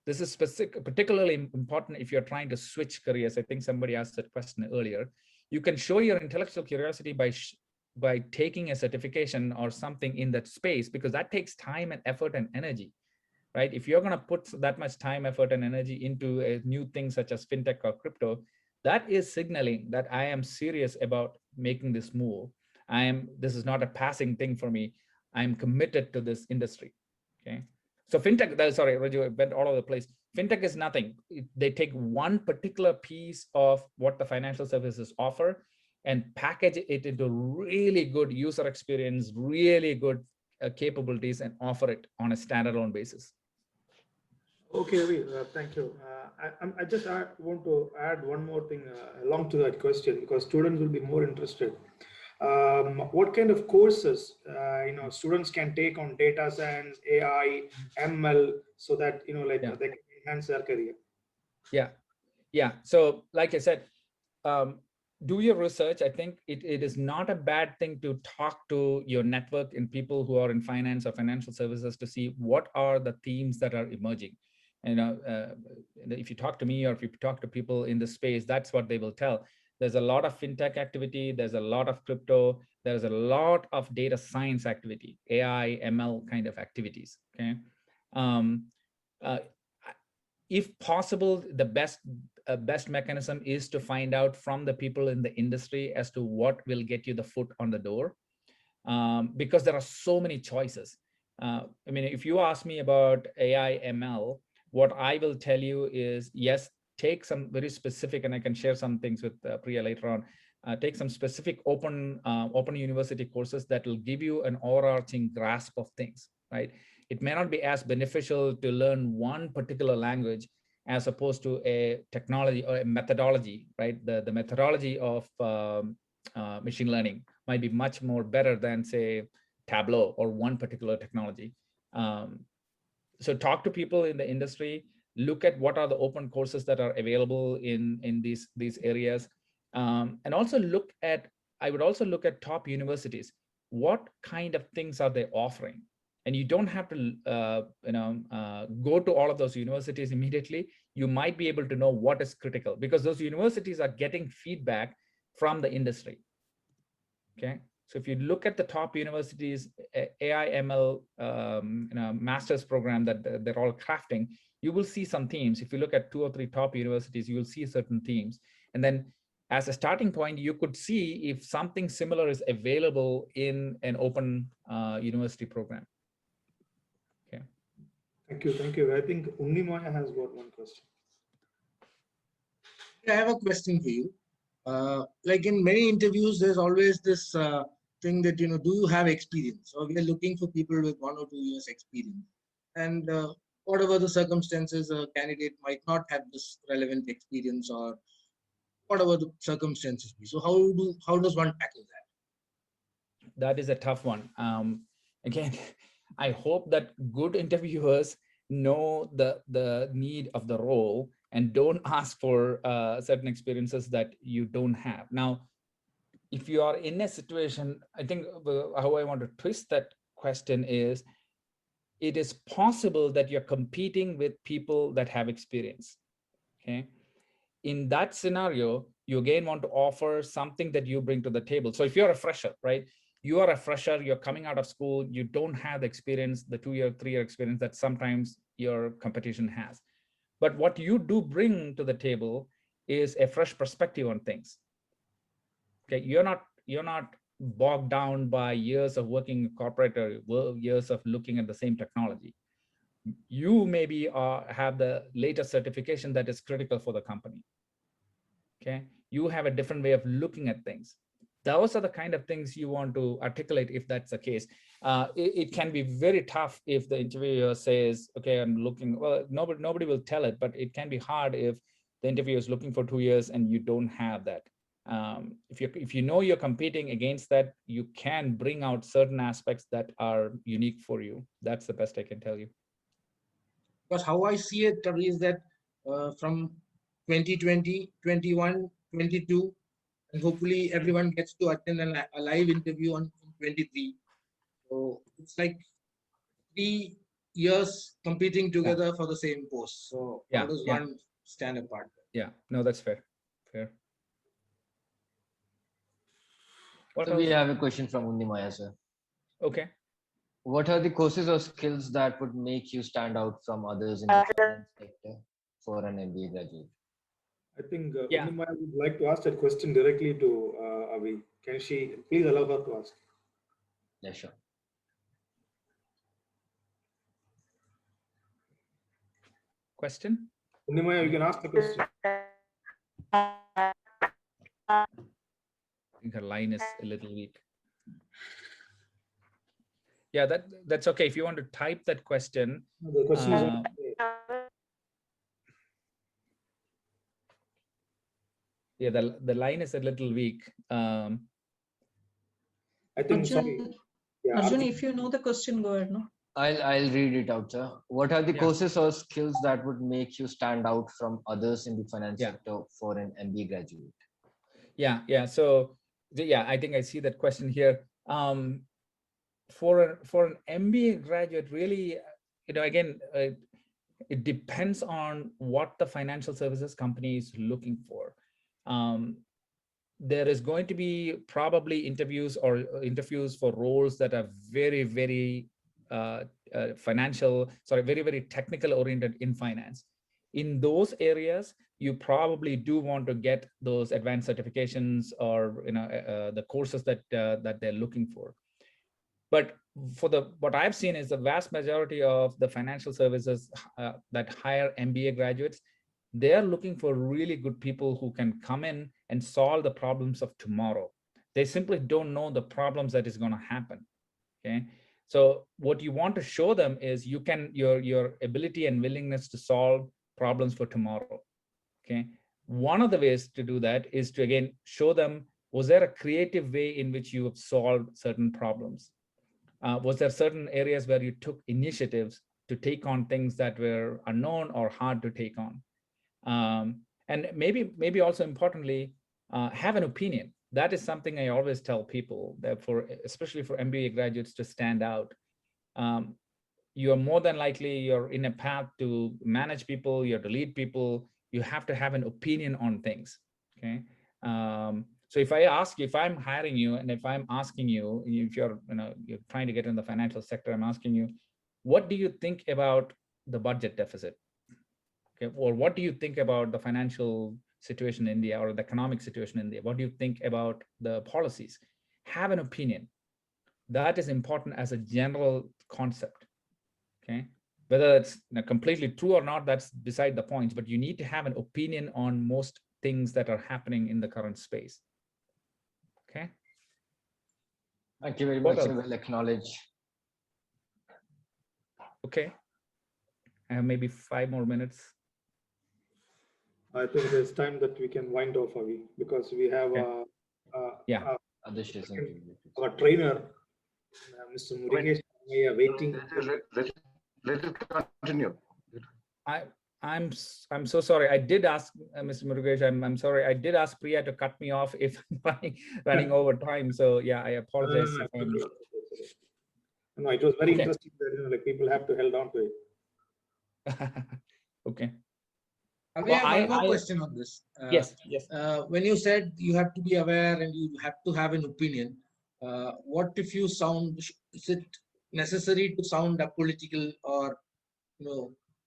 This is particularly important if you're trying to switch careers. I think somebody asked that question earlier. You can show your intellectual curiosity by taking a certification or something in that space, because that takes time and effort and energy, right? If you're going to put that much time, effort, and energy into a new thing such as fintech or crypto, that is signaling that I am serious about making this move. This is not a passing thing for me. I'm committed to this industry. Okay. So fintech, sorry, Raju, went all over the place. Fintech is nothing. They take one particular piece of what the financial services offer and package it into really good user experience, really good capabilities, and offer it on a standalone basis. Okay, Ravi, thank you. I just want to add one more thing along to that question, because students will be more interested. What kind of courses students can take on data science, AI, ML, so that they can enhance their career? Yeah. So like I said, do your research. I think it is not a bad thing to talk to your network and people who are in finance or financial services to see what are the themes that are emerging. If you talk to me or if you talk to people in the space, that's what they will tell. There's a lot of fintech activity. There's a lot of crypto. There's a lot of data science activity, AI, ML kind of activities. Okay. If possible, the best mechanism is to find out from the people in the industry as to what will get you the foot on the door, because there are so many choices. I mean, if you ask me about AI, ML, what I will tell you is, yes, take some very specific, and I can share some things with Priya later on, take some specific open university courses that will give you an overarching grasp of things, right? It may not be as beneficial to learn one particular language as opposed to a technology or a methodology, right? The methodology of machine learning might be much more better than, say, Tableau or one particular technology. So talk to people in the industry, look at what are the open courses that are available in these areas. And also I would also look at top universities. What kind of things are they offering? And you don't have to go to all of those universities immediately. You might be able to know what is critical, because those universities are getting feedback from the industry. Okay. So if you look at the top universities, AI, ML, master's program that they're all crafting, you will see some themes. If you look at 2 or 3 top universities, you will see certain themes. And then as a starting point, you could see if something similar is available in an open university program. Okay. Thank you. I think Unnimaya has got one question. I have a question for you. Like in many interviews, there's always this thing that, do you have experience? Or we are looking for people with 1 or 2 years experience. And whatever the circumstances, a candidate might not have this relevant experience, or whatever the circumstances be. So how does one tackle that? That is a tough one. Again, I hope that good interviewers know the need of the role and don't ask for certain experiences that you don't have. Now, if you are in a situation, I think how I want to twist that question is, it is possible that you're competing with people that have experience. Okay. In that scenario, you again want to offer something that you bring to the table. So if you're a fresher, right? You are a fresher, you're coming out of school, you don't have the experience, the 2-year, 3-year experience that sometimes your competition has. But what you do bring to the table is a fresh perspective on things. Okay, you're not bogged down by years of working in corporate or years of looking at the same technology. You maybe have the latest certification that is critical for the company. Okay, you have a different way of looking at things. Those are the kind of things you want to articulate if that's the case. It can be very tough if the interviewer says, okay, I'm looking, well, nobody will tell it, but it can be hard if the interviewer is looking for 2 years and you don't have that. If you know you're competing against that, you can bring out certain aspects that are unique for you. That's the best I can tell you. Because how I see it is that from 2020, 21, 22, and hopefully everyone gets to attend a live interview on 23. So it's like 3 years competing together for the same post. So how does one stand apart? Yeah, no, that's fair. Fair. So we have a question from Undimaya, sir. Okay. What are the courses or skills that would make you stand out from others in the finance sector for an MBA graduate? I think Undimaya would like to ask that question directly to Avi. Can she please allow her to ask? Yeah, sure. Question? Undimaya, you can ask the question. I think her line is a little weak. Yeah, that's okay. If you want to type that question. The question is yeah, the line is a little weak. I think Arjun, Arjun, if you know the question, go ahead. No? I'll read it out, sir. What are the courses or skills that would make you stand out from others in the finance sector for an MBA graduate? Yeah. So I think I see that question here. For an MBA graduate, really, again, it depends on what the financial services company is looking for. There is going to be probably interviews for roles that are very, very very, very technical oriented in finance. In those areas, you probably do want to get those advanced certifications or the courses that they're looking for. But for what I've seen is the vast majority of the financial services that hire MBA graduates, they're looking for really good people who can come in and solve the problems of tomorrow. They simply don't know the problems that is going to happen. Okay. So what you want to show them is your ability and willingness to solve problems for tomorrow. Okay. One of the ways to do that is to, again, show them, was there a creative way in which you have solved certain problems? Was there certain areas where you took initiatives to take on things that were unknown or hard to take on? And maybe also importantly, have an opinion. That is something I always tell people that especially for MBA graduates to stand out. You are more than likely, you're in a path to manage people, you're to lead people, you have to have an opinion on things, okay? So if I'm hiring you and if I'm asking you, if you're trying to get in the financial sector, I'm asking you, what do you think about the budget deficit? Okay, or what do you think about the financial situation in India or the economic situation in India? What do you think about the policies? Have an opinion. That is important as a general concept. Okay, whether it's completely true or not, that's beside the point, but you need to have an opinion on most things that are happening in the current space. Okay. Thank you very much. I will acknowledge. Okay. I have maybe 5 more minutes. I think there's time that we can wind off, Avi, because we have our trainer, Mr. Murugesh Ramaiah, waiting. Let it continue. I'm so sorry. I did ask Mr. Murugesh. I'm sorry. I did ask Priya to cut me off if I'm running over time. So yeah, I apologize. No, it was very interesting that like people have to hold on to it. Okay. We have one more question on this. Yes. When you said you have to be aware and you have to have an opinion, what if you is it necessary to sound apolitical, or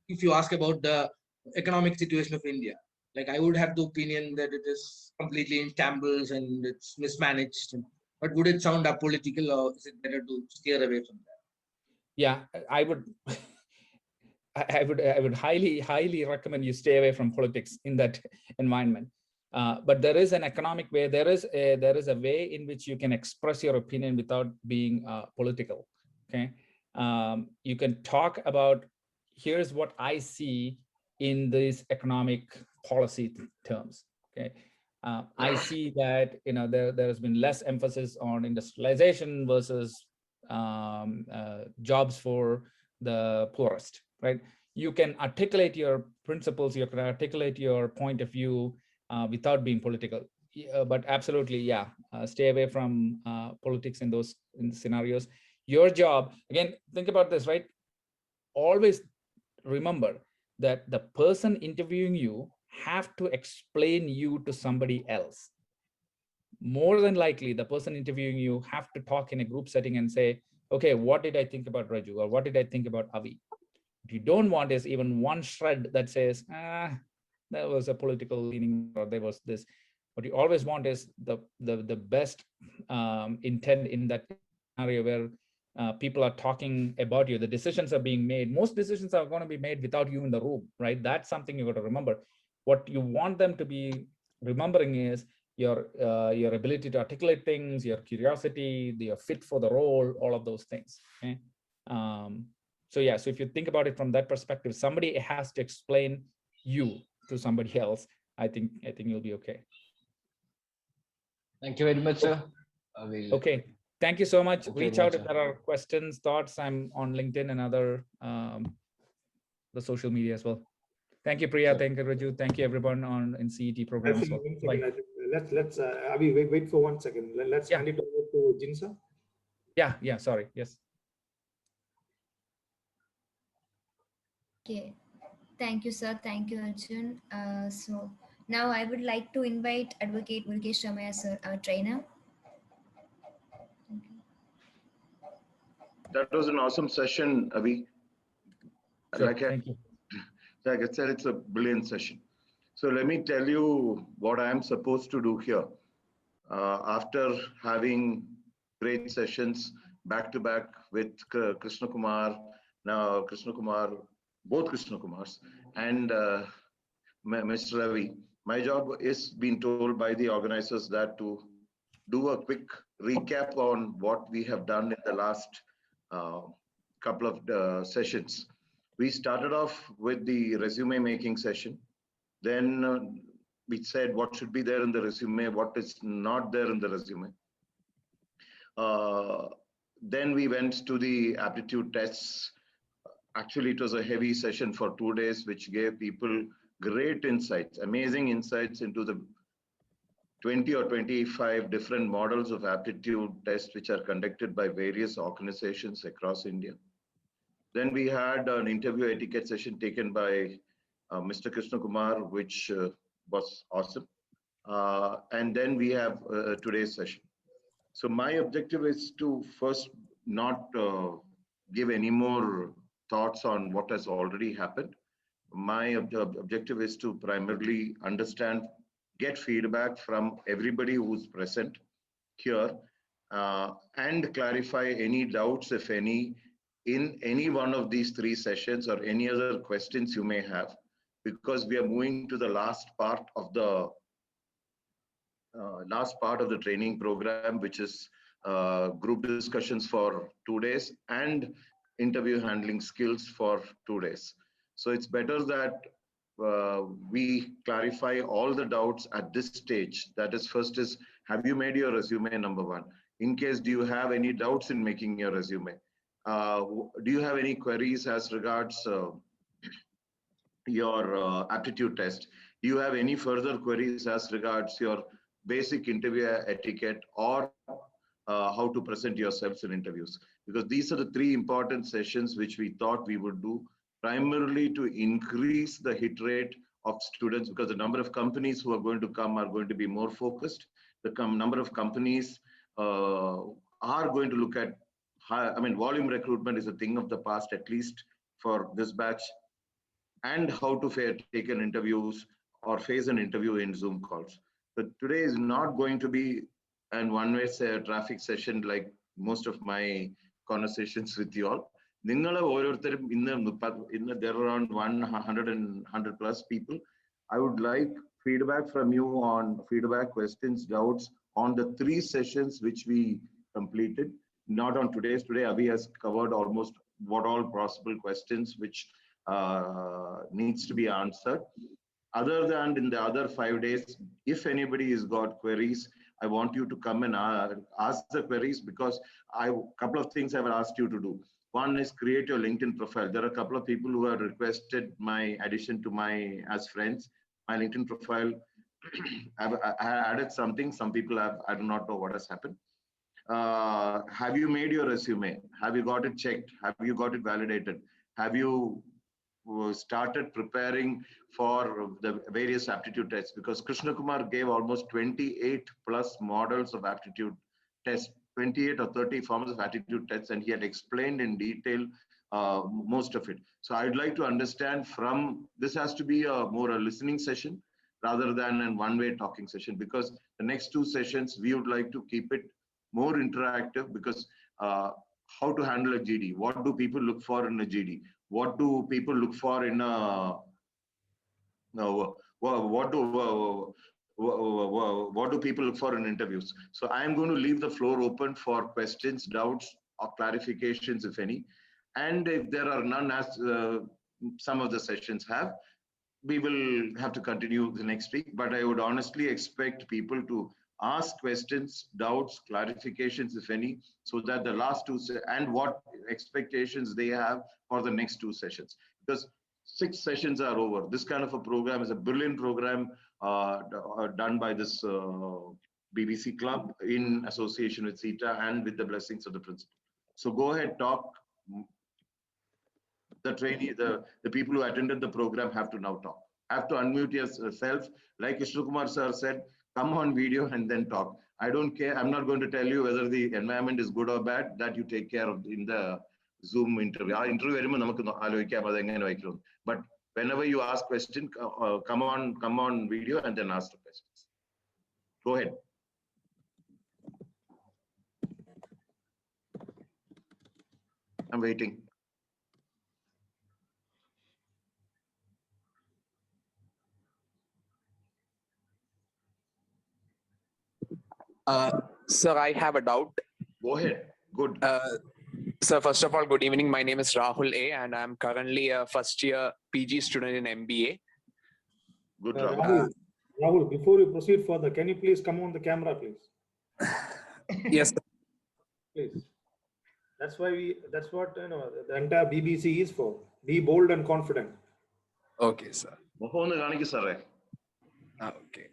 if you ask about the economic situation of India, like I would have the opinion that it is completely in shambles and it's mismanaged, but would it sound apolitical, or is it better to steer away from that? Yeah, I would. I would highly recommend you stay away from politics in that environment. But there is an economic way. There is a way in which you can express your opinion without being political. Okay, you can talk about, here's what I see in these economic policy terms. Okay, I see that there has been less emphasis on industrialization versus jobs for the poorest. Right? You can articulate your principles. You can articulate your point of view without being political. But absolutely, yeah, stay away from politics in those scenarios. Your job, again, think about this, right? Always remember that the person interviewing you have to explain you to somebody else. More than likely, the person interviewing you have to talk in a group setting and say, okay, what did I think about Raju, or what did I think about Avi? What you don't want is even one shred that says, there was a political leaning, or there was this. What you always want is the best intent in that scenario where people are talking about you. The decisions are being made. Most decisions are going to be made without you in the room, right? That's something you got to remember. What you want them to be remembering is your ability to articulate things, your curiosity, your fit for the role, all of those things. Okay. So yeah, so if you think about it from that perspective, somebody has to explain you to somebody else. I think you'll be okay. Thank you very much, sir. Okay. Thank you so much. Reach out if there are questions, thoughts. I'm on LinkedIn and other the social media as well. Thank you, Priya. Sure. Thank you, Raju. Thank you, everyone in CET program as well. Let's Avi, wait for 1 second. Let's hand it over to Jinsa. Yeah. Sorry. Yes. Okay. Thank you, sir. Thank you, Arjun. So now I would like to invite Advocate Murugesh Ramaiah, sir, our trainer. That was an awesome session, Avi. Sure, thank you. Like I said, it's a brilliant session. So let me tell you what I am supposed to do here. After having great sessions back to back with Krishna Kumar, both Krishna Kumars, and Mr. Ravi, my job is being told by the organizers that to do a quick recap on what we have done in the last couple of sessions. We started off with the resume making session. Then we said what should be there in the resume, what is not there in the resume. Then we went to the aptitude tests. Actually, it was a heavy session for 2 days, which gave people great insights, amazing insights into the 20 or 25 different models of aptitude tests, which are conducted by various organizations across India. Then we had an interview etiquette session taken by Mr. Krishna Kumar, which was awesome. And then we have today's session. So my objective is to first not give any more thoughts on what has already happened. My objective is to primarily understand, get feedback from everybody who's present here, and clarify any doubts, if any, in any one of these 3 sessions or any other questions you may have, because we are moving to the last part of the training program, which is group discussions for 2 days and interview handling skills for 2 days. So it's better that we clarify all the doubts at this stage. That is, first is, have you made your resume, number 1? In case, do you have any doubts in making your resume? Do you have any queries as regards your aptitude test? Do you have any further queries as regards your basic interview etiquette or how to present yourselves in interviews? Because these are the 3 important sessions which we thought we would do primarily to increase the hit rate of students, because the number of companies who are going to come are going to be more focused. The number of companies are going to look at volume recruitment is a thing of the past, at least for this batch, and how to take an interviews or face an interview in Zoom calls. But today is not going to be an one-way traffic session like most of my conversations with you all. There are around 100 plus people. I would like feedback from you on feedback, questions, doubts on the 3 sessions which we completed. Not on today's. Today, Avi has covered almost what all possible questions which needs to be answered. Other than in the other 5 days, if anybody has got queries, I want you to come and ask the queries, because a couple of things I will ask you to do. One is create your LinkedIn profile. There are a couple of people who have requested my addition to my as friends. My LinkedIn profile, I added something. Some people have, I do not know what has happened. Have you made your resume? Have you got it checked? Have you got it validated? Have you started preparing for the various aptitude tests? Because Krishna Kumar gave almost 28 plus models of aptitude tests, 28 or 30 forms of aptitude tests, and he had explained in detail most of it. So I'd like to understand from, this has to be a more a listening session rather than a one-way talking session, because the next 2 sessions, we would like to keep it more interactive, because how to handle a GD, what do people look for in a GD? What do people look for in a, what do people look for in interviews? So I am going to leave the floor open for questions, doubts, or clarifications, if any. And if there are none, as some of the sessions have, we will have to continue the next week. But I would honestly expect people to ask questions, doubts, clarifications, if any, so that the last 2 and what expectations they have for the next 2 sessions. Because 6 sessions are over. This kind of a program is a brilliant program done by this BBC club in association with CETA and with the blessings of the principal. So go ahead, talk. The trainee, the people who attended the program have to now talk. Have to unmute yourself. Like Krishna Kumar sir said, come on video and then talk. I don't care. I'm not going to tell you whether the environment is good or bad. That you take care of in the Zoom interview. But whenever you ask question, come on video and then ask the questions. Go ahead. I'm waiting. Sir, I have a doubt. Go ahead. Good. Sir, first of all, good evening. My name is Rahul A, and I'm currently a first-year PG student in MBA. Good, Rahul, before you proceed further, can you please come on the camera, please? Yes, sir. Please. That's why that's what the entire BBC is for. Be bold and confident. Okay, sir. Okay.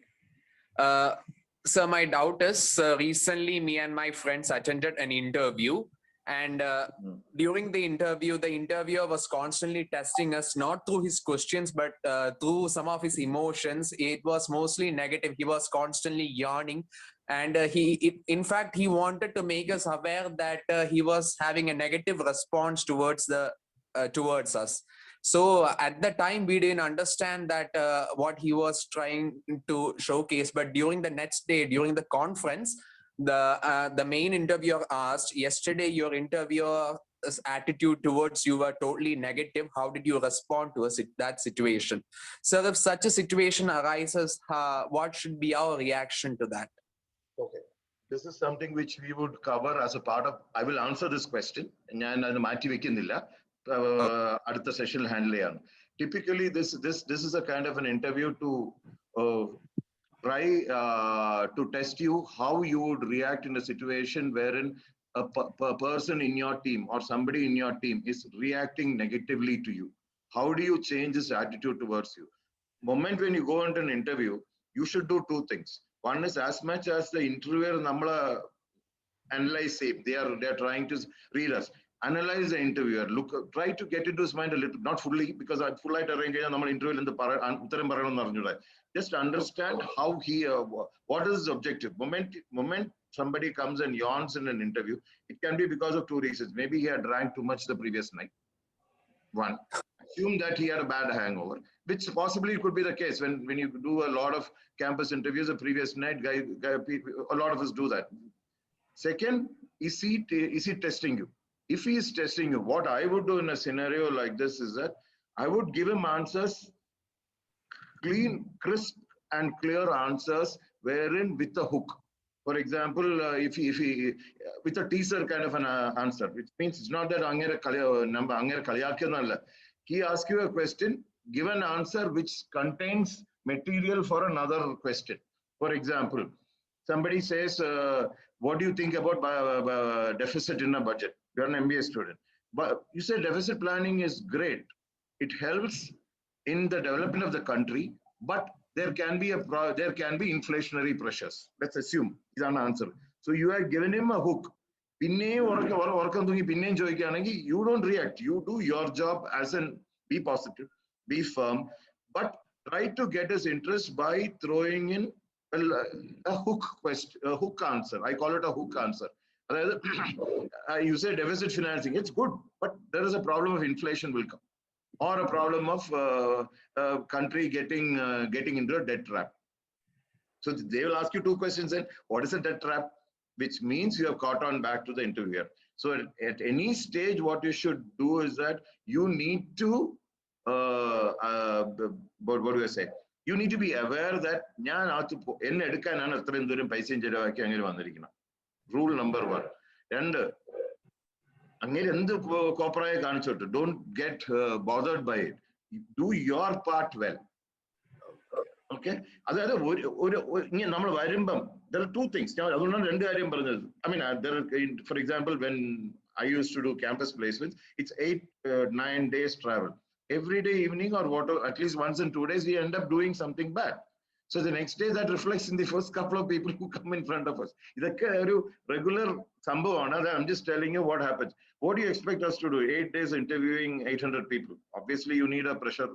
So my doubt is, recently me and my friends attended an interview, and during the interviewer was constantly testing us, not through his questions, but through some of his emotions. It was mostly negative. He was constantly yawning, and in fact, he wanted to make us aware that he was having a negative response towards us. So at the time, we didn't understand that what he was trying to showcase. But during the next day, during the conference, the main interviewer asked, yesterday your interviewer's attitude towards you were totally negative. How did you respond to that situation? So if such a situation arises, what should be our reaction to that? Okay. This is something which we would cover as a part of, I will answer this question. At the session handle. Typically, this is a kind of an interview to try to test you how you would react in a situation wherein a person in your team or somebody in your team is reacting negatively to you. How do you change his attitude towards you? Moment when you go into an interview, you should do 2 things. One is, as much as the interviewer analyze it, they are trying to read us. Analyze the interviewer, try to get into his mind a little, not fully, because I full arrange interview in the just understand how he, what is his objective. Moment somebody comes and yawns in an interview, it can be because of 2 reasons. Maybe he had drank too much the previous night. One, assume that he had a bad hangover, which possibly could be the case when you do a lot of campus interviews the previous night. A lot of us do that. Second, is he testing you? If he is testing you, what I would do in a scenario like this is that I would give him answers clean, crisp, and clear answers wherein with a hook. For example, if he with a teaser kind of an answer, which means it's not that he asks you a question, give an answer which contains material for another question. For example, somebody says, what do you think about deficit in a budget? You're an MBA student. But you say deficit planning is great. It helps in the development of the country, but there can be inflationary pressures. Let's assume is an answer. So you have given him a hook. You don't react. You do your job as an be positive, be firm, but try to get his interest by throwing in a hook question, a hook answer. I call it a hook answer. You say deficit financing, it's good, but there is a problem of inflation will come, or a problem of country getting into a debt trap. So they will ask you two questions then, what is a debt trap? Which means you have caught on back to the interviewer. So at any stage, what you should do is that you need to, what do I say? You need to be aware that rule number one. And don't get bothered by it. Do your part well. Okay? There are two things. I mean, for example, when I used to do campus placements, it's 8-9 days travel. Every day evening or whatever, at least once in 2 days, we end up doing something bad. So the next day that reflects in the first couple of people who come in front of us. It's a regular sambhavana. I'm just telling you what happens. What do you expect us to do? 8 days interviewing 800 people. Obviously, you need a pressure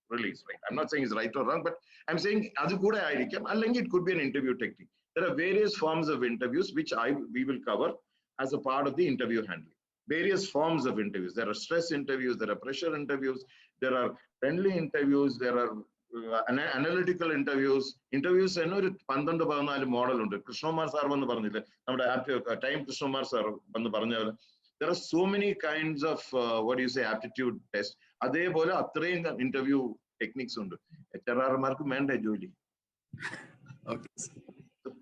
release. Right? I'm not saying it's right or wrong, but I'm saying it could be an interview technique. There are various forms of interviews which we will cover as a part of the interview handling. Various forms of interviews. There are stress interviews, there are pressure interviews, there are friendly interviews, there are analytical interviews. Interviews and a model under Krishnamar sir time Krishnamar sir. There are so many kinds of what do you say aptitude tests. Interview techniques under. Okay.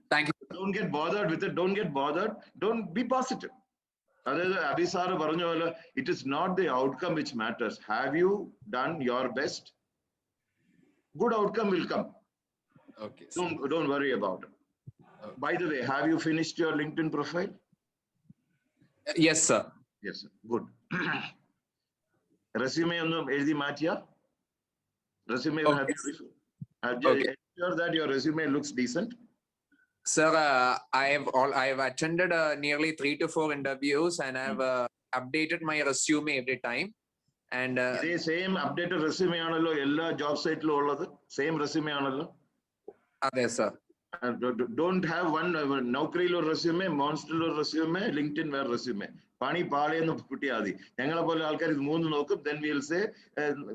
Thank you. Don't get bothered with it. Don't get bothered. Don't be positive. It is not the outcome which matters. Have you done your best? Good outcome will come. Okay. Don't worry about it. Okay. By the way, have you finished your LinkedIn profile? Yes, sir. Yes, sir. Good. Resume resume. Okay. Have you ensure that your resume looks decent? Sir, I have attended nearly 3 to 4 interviews and I have updated my resume every time. And same updated resume anallo ella job site lo same resume anallo. Yes, sir. Don't have one Naukri resume, Monster resume, LinkedIn resume. Pani Pale and Putiadi. Yangalapol is moon lokup, then we'll say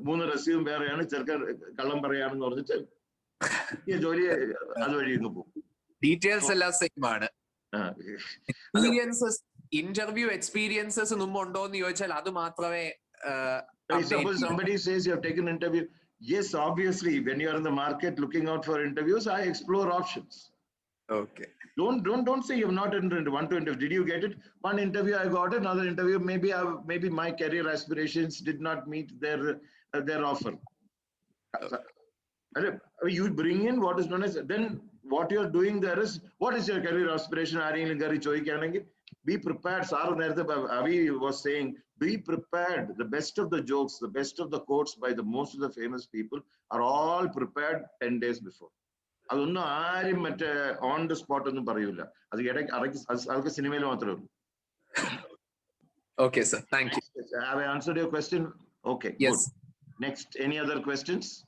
moon resume where Kalambarian or the details are same. Experiences, interview experiences, suppose somebody says you have taken an interview. Yes, obviously, when you are in the market looking out for interviews, I explore options. Okay. Don't say you have not entered one to interview. Did you get it? One interview I got, another interview. Maybe my career aspirations did not meet their offer. You bring in what is known as then what you are doing there is what is your career aspiration? Be prepared. Avi was saying, be prepared. The best of the jokes, the best of the quotes by the most of the famous people are all prepared 10 days before. On the spot on the okay, sir. Thank you. Have I answered your question? Okay. Yes. Good. Next, any other questions?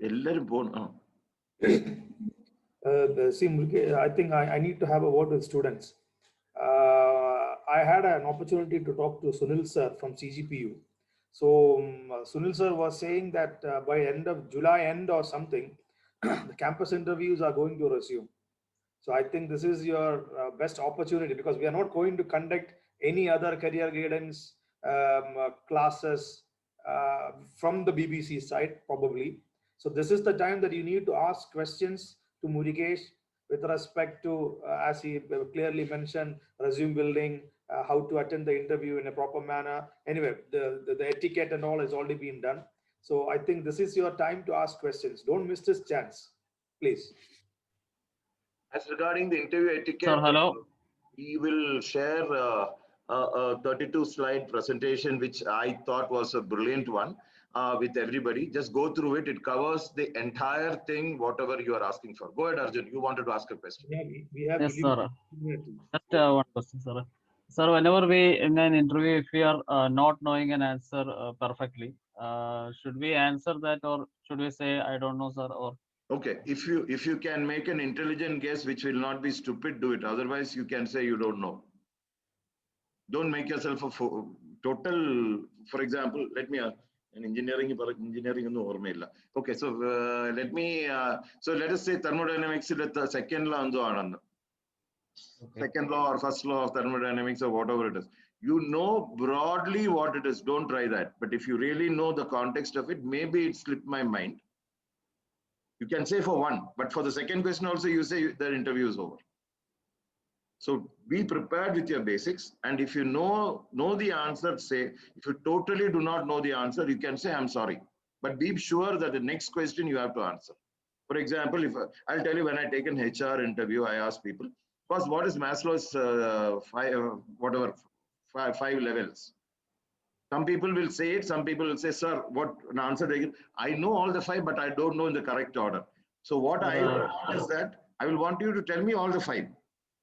See, I think I need to have a word with students. I had an opportunity to talk to Sunil sir from CGPU. So Sunil sir was saying that by end of July end or something, the campus interviews are going to resume. So I think this is your best opportunity because we are not going to conduct any other career guidance classes from the BBC side, probably. So this is the time that you need to ask questions to Murugesh with respect to, as he clearly mentioned, resume building, how to attend the interview in a proper manner. Anyway, the etiquette and all has already been done. So I think this is your time to ask questions. Don't miss this chance, please. As regarding the interview etiquette, sir, hello. We will share a 32-slide presentation, which I thought was a brilliant one with everybody. Just go through it. It covers the entire thing, whatever you are asking for. Go ahead, Arjun. You wanted to ask a question. Yes, sir. Just one question, sir. Sir, whenever we in an interview, if we are not knowing an answer perfectly, should we answer that, or should we say, I don't know, sir, or? Okay, if you can make an intelligent guess, which will not be stupid, do it. Otherwise, you can say you don't know. Don't make yourself a total. For example, let me engineering okay, so let me so let us say thermodynamics is the second law okay. Second law or first law of thermodynamics or whatever it is. You know broadly what it is. Don't try that. But if you really know the context of it, maybe it slipped my mind. You can say for one, but for the second question also you say the interview is over. So be prepared with your basics, and if you know the answer, say. If you totally do not know the answer, you can say I'm sorry, but be sure that the next question you have to answer. For example, if I'll tell you, when I take an HR interview, I ask people, first, what is Maslow's five levels? Some people will say it, some people will say, sir, what an answer they give. I know all the five, but I don't know in the correct order. So what I want is that I will want you to tell me all the five,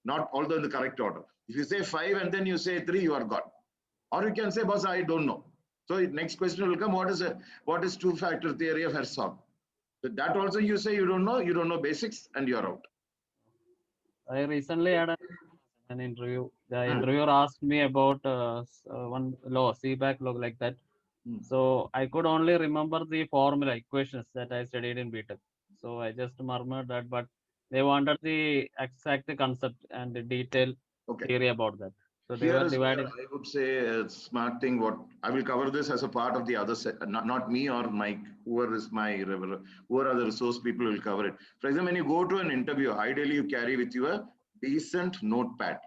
not all in the correct order. If you say five and then you say three, you are gone. Or you can say, boss, I don't know. So next question will come, what is two-factor theory of Herzog? So that also you say you don't know basics, and you're out. I recently had an interview. The interviewer asked me about one law, CET law, like that. So I could only remember the formula equations that I studied in BTech. So I just murmured that, but they wanted the exact concept and the detailed theory about that. So they were dividing. I would say a smart thing. What I will cover this as a part of the other set, not me or Mike, whoever are the resource people will cover it. For example, when you go to an interview, ideally you carry with you a decent notepad.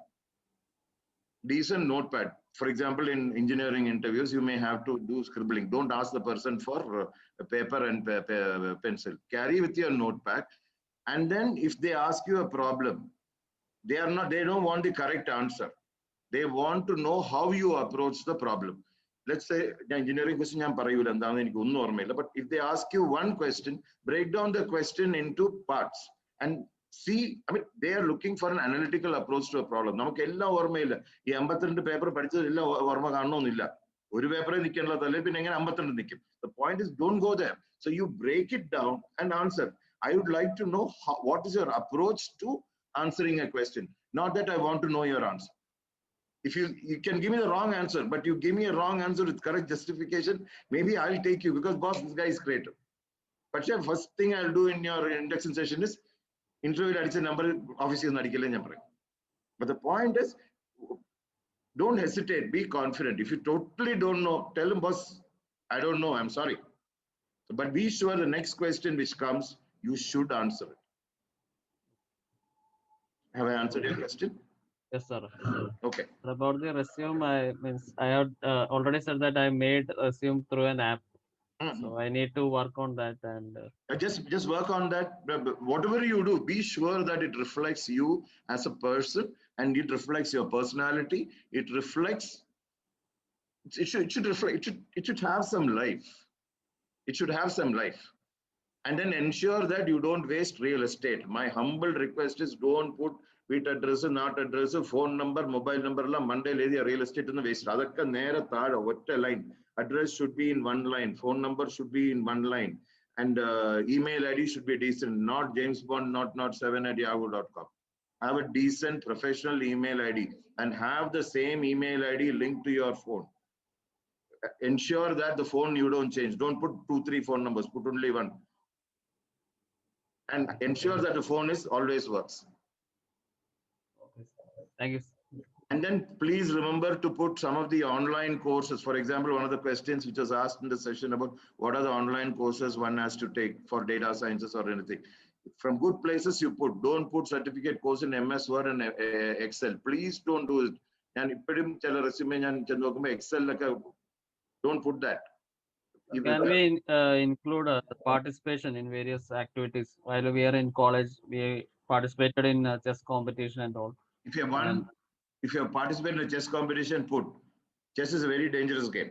For example, in engineering interviews, you may have to do scribbling. Don't ask the person for a paper and pencil. Carry with your notepad, and then if they ask you a problem, they don't want the correct answer. They want to know how you approach the problem. Let's say the engineering question, but if they ask you one question, break down the question into parts and see. I mean, they are looking for an analytical approach to a problem. The point is, don't go there. So you break it down and answer. I would like to know what is your approach to answering a question. Not that I want to know your answer. If you can give me the wrong answer, but you give me a wrong answer with correct justification, maybe I'll take you because boss, this guy is great. But yeah, first thing I'll do in your induction session is interview number office. But the point is, don't hesitate, be confident. If you totally don't know, tell him, boss, I don't know, I'm sorry. But be sure the next question which comes, you should answer it. Have I answered your question? Yes, sir. Okay. About the resume, I had already said that I made resume through an app. So I need to work on that, and just work on that. Whatever you do, be sure that it reflects you as a person, and it reflects your personality. It reflects. It should reflect. It should have some life. It should have some life, and then ensure that you don't waste real estate. My humble request is, don't put with address, not address, phone number, mobile number, Monday real estate in the waste. Line. Address should be in one line, phone number should be in one line, and email ID should be decent, not James Bond, not 7@yahoo.com. Have a decent professional email ID and have the same email ID linked to your phone. Ensure that the phone you don't change. Don't put 2-3 phone numbers, put only one. And ensure that the phone is always works. Thank you. And then please remember to put some of the online courses. For example, one of the questions which was asked in the session about what are the online courses one has to take for data sciences or anything. From good places you put, don't put certificate course in MS Word and Excel. Please don't do it. And resume Excel, don't put that. Can we include participation in various activities? While we are in college, we participated in chess competition and all. If you have won, if you have participated in a chess competition, put. Chess is a very dangerous game.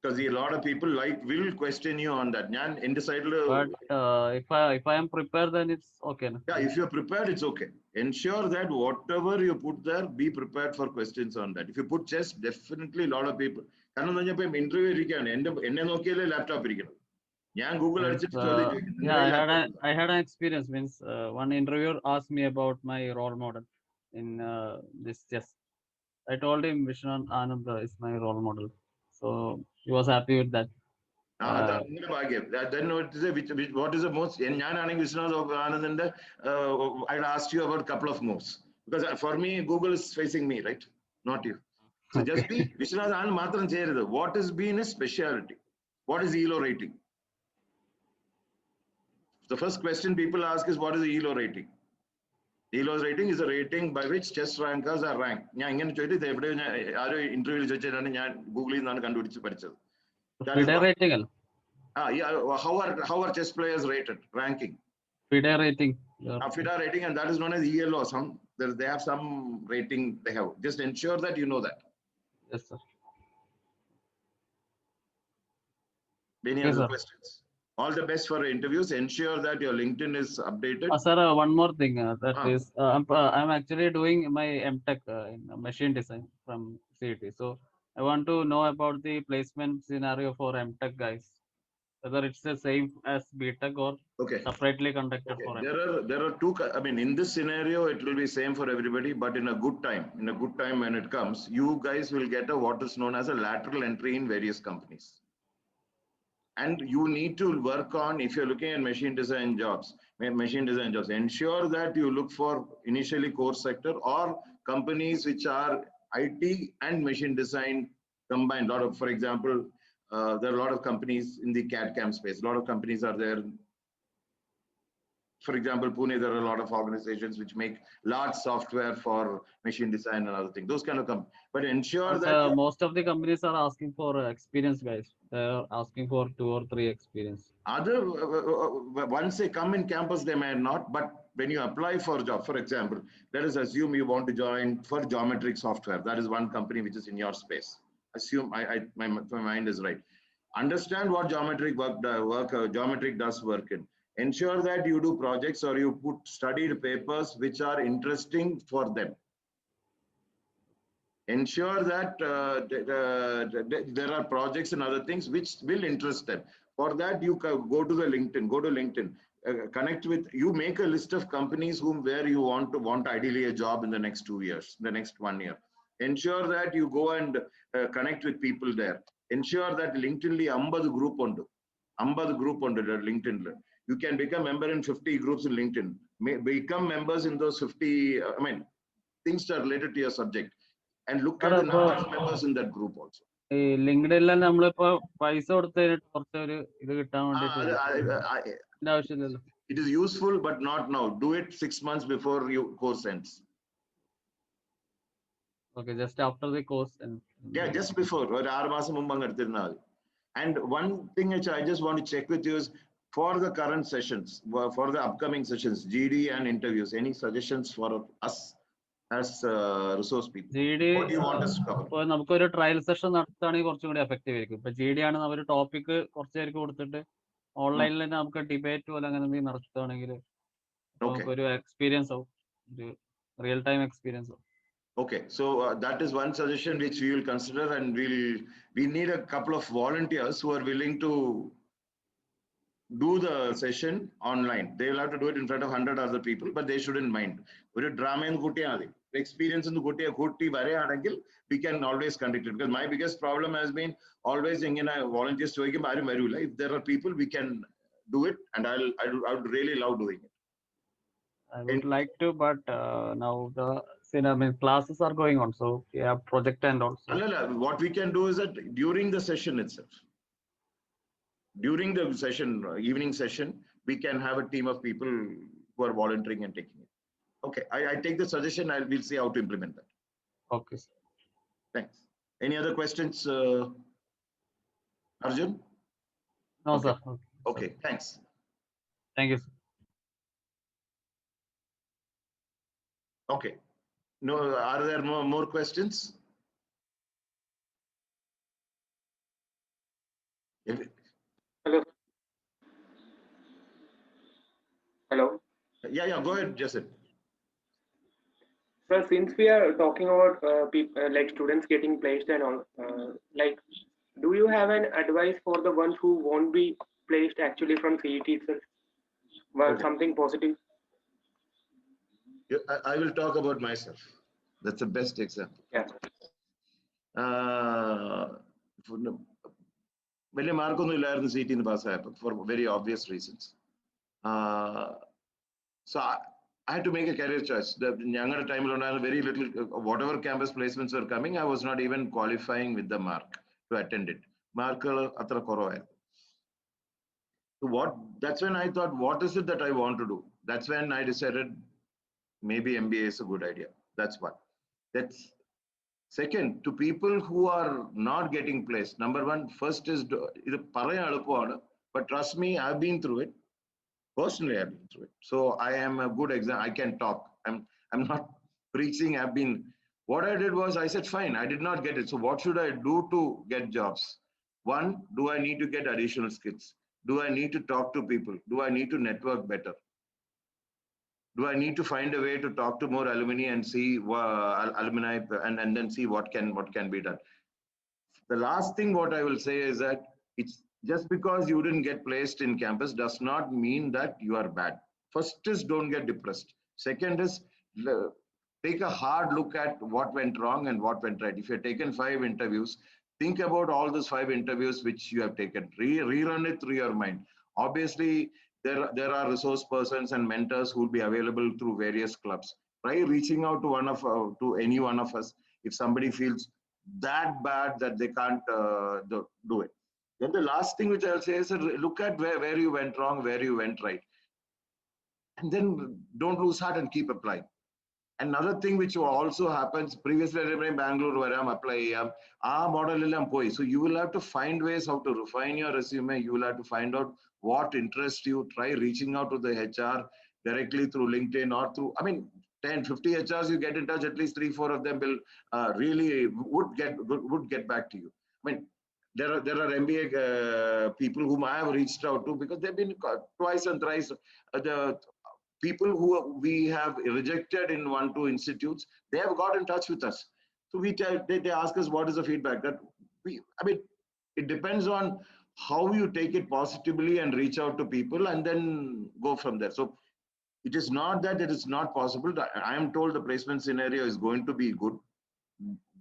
Because a lot of people will question you on that. But if I am prepared, then it's okay. No? Yeah, if you're prepared, it's okay. Ensure that whatever you put there, be prepared for questions on that. If you put chess, definitely a lot of people. Interview laptop. Yeah, I had an experience. Means one interviewer asked me about my role model in this chess. I told him Vishnu Ananda is my role model, so he was happy with that. Then what is the most? I'll ask you about a couple of moves because for me, Google is facing me, right? Not you. So just be Vishnu. What has been his specialty? What is ELO rating? The first question people ask is what is the ELO rating? ELO rating is a rating by which chess rankers are ranked. FIDE rating. Yeah, how are chess players rated? Ranking. FIDE rating. FIDE rating, and that is known as ELO. They have some rating they have. Just ensure that you know that. Yes, sir. Any other questions? All the best for interviews. Ensure that your LinkedIn is updated. Sir, one more thing. Is I'm actually doing my MTech in machine design from CET. So I want to know about the placement scenario for MTech guys. Whether it's the same as BTech or separately conducted for MTech. There are two. I mean, in this scenario, it will be same for everybody. But in a good time, when it comes, you guys will get what is known as a lateral entry in various companies. And you need to work on, if you're looking at machine design jobs, ensure that you look for initially core sector or companies which are IT and machine design combined. For example, there are a lot of companies in the CAD/CAM space. A lot of companies are there. For example, Pune, there are a lot of organizations which make large software for machine design and other things. Those kind of companies. But ensure that most of the companies are asking for experienced guys. They're asking for 2 or 3 experience. Once they come in campus, they may not. But when you apply for a job, for example, let us assume you want to join for geometric software. That is one company which is in your space. Assume my mind is right. Understand what geometric geometric does work in. Ensure that you do projects or you put studied papers which are interesting for them. Ensure that there are projects and other things which will interest them. For that, you go to the LinkedIn. Connect with. You make a list of companies where you want ideally a job in the next 2 years, the next 1 year. Ensure that you go and connect with people there. Ensure that LinkedIn 50 group undu. 50 group undu LinkedIn. You can become member in 50 groups in LinkedIn. Become members in those 50. Things that are related to your subject, and look at the number of members in that group also. LinkedIn It is useful, but not now. Do it 6 months before your course ends. Okay, just after the course. Yeah, just before. And one thing which I just want to check with you is, for the current sessions, for the upcoming sessions, GD and interviews, any suggestions for us as resource people? GD, what do you want us to cover? നമുക്കൊരു trial session നടത്തുകയാണെങ്കിൽ കുറച്ചും കൂടി effective ആയിരിക്കും. ഇപ്പൊ GD ആണ് ഒരു topic കുറച്ച് പേർക്ക് കൊടുത്തിട്ട് ഓൺലൈനിൽ തന്നെ നമുക്ക് ഡിബേറ്റ് പോലെ അങ്ങനെ എന്തെങ്കിലും നടത്തുകയാണെങ്കിൽ നമുക്കൊരു എക്സ്പീരിയൻസ് ആവും, ഒരു റിയൽ ടൈം എക്സ്പീരിയൻസ് ആവും. Okay, so that is one suggestion which we will consider, and we need a couple of volunteers who are willing to do the session online. They will have to do it in front of 100 other people, but they shouldn't mind. With a drama in the experience in the we can always conduct it. Because my biggest problem has been always volunteers to if there are people, we can do it, and I would really love doing it. I would like to, but now classes are going on, so we have project and also. What we can do is that during the session itself, during the session, evening session, we can have a team of people who are volunteering and taking it. Okay, I take the suggestion. We'll see how to implement that. Okay, sir. Thanks. Any other questions, Arjun? No, okay. Sir. Okay, thanks. Thank you, sir. Okay. No, are there more questions? Hello. Hello. Yeah, go ahead, Jason. Sir, since we are talking about people like students getting placed and all, like, do you have an advice for the ones who won't be placed actually from CET itself? Well, something positive. I will talk about myself. That's the best example. Yeah. വലിയ മാർക്കൊന്നും ഇല്ലായിരുന്നു സീറ്റിൽ നിന്ന് പാസ്സായപ്പോൾ for very obvious reasons. So I had to make a career choice. ഞങ്ങളുടെ ടൈമിലുണ്ടായിരുന്ന very little, whatever campus placements were coming, I was not even qualifying with the mark to attend it. മാർക്കുകൾ അത്ര കുറവായിരുന്നു. So that's when I thought, what is it that I want to do? That's when I decided maybe MBA is a good idea. That's one. That's second, to people who are not getting placed. Number one, first is, but trust me, I've been through it. Personally, I've been through it. So I am a good example. I can talk. I'm not preaching. What I did was, I said, fine, I did not get it. So what should I do to get jobs? One, do I need to get additional skills? Do I need to talk to people? Do I need to network better? Do I need to find a way to talk to more alumni and see alumni and then see what can be done? The last thing what I will say is that it's just because you didn't get placed in campus does not mean that you are bad. First is, don't get depressed. Second is, take a hard look at what went wrong and what went right. If you've taken 5 interviews, think about all those 5 interviews which you have taken. Rerun it through your mind. Obviously, there are resource persons and mentors who will be available through various clubs. Try reaching out to any one of us if somebody feels that bad that they can't do it. Then the last thing which I'll say is, look at where you went wrong, where you went right. And then don't lose heart and keep applying. Another thing which also happens, previously in Bangalore where I'm applying, model. So you will have to find ways how to refine your resume. You will have to find out what interests you. Try reaching out to the HR directly through LinkedIn or through, 10, 50 HRs you get in touch, at least 3, 4 of them will would get back to you. There are MBA people whom I have reached out to because they've been twice and thrice. The people who we have rejected in 1-2 institutes, they have got in touch with us. So they ask us what is the feedback. That it depends on how you take it positively and reach out to people and then go from there. So it is not that it is not possible. I am told the placement scenario is going to be good.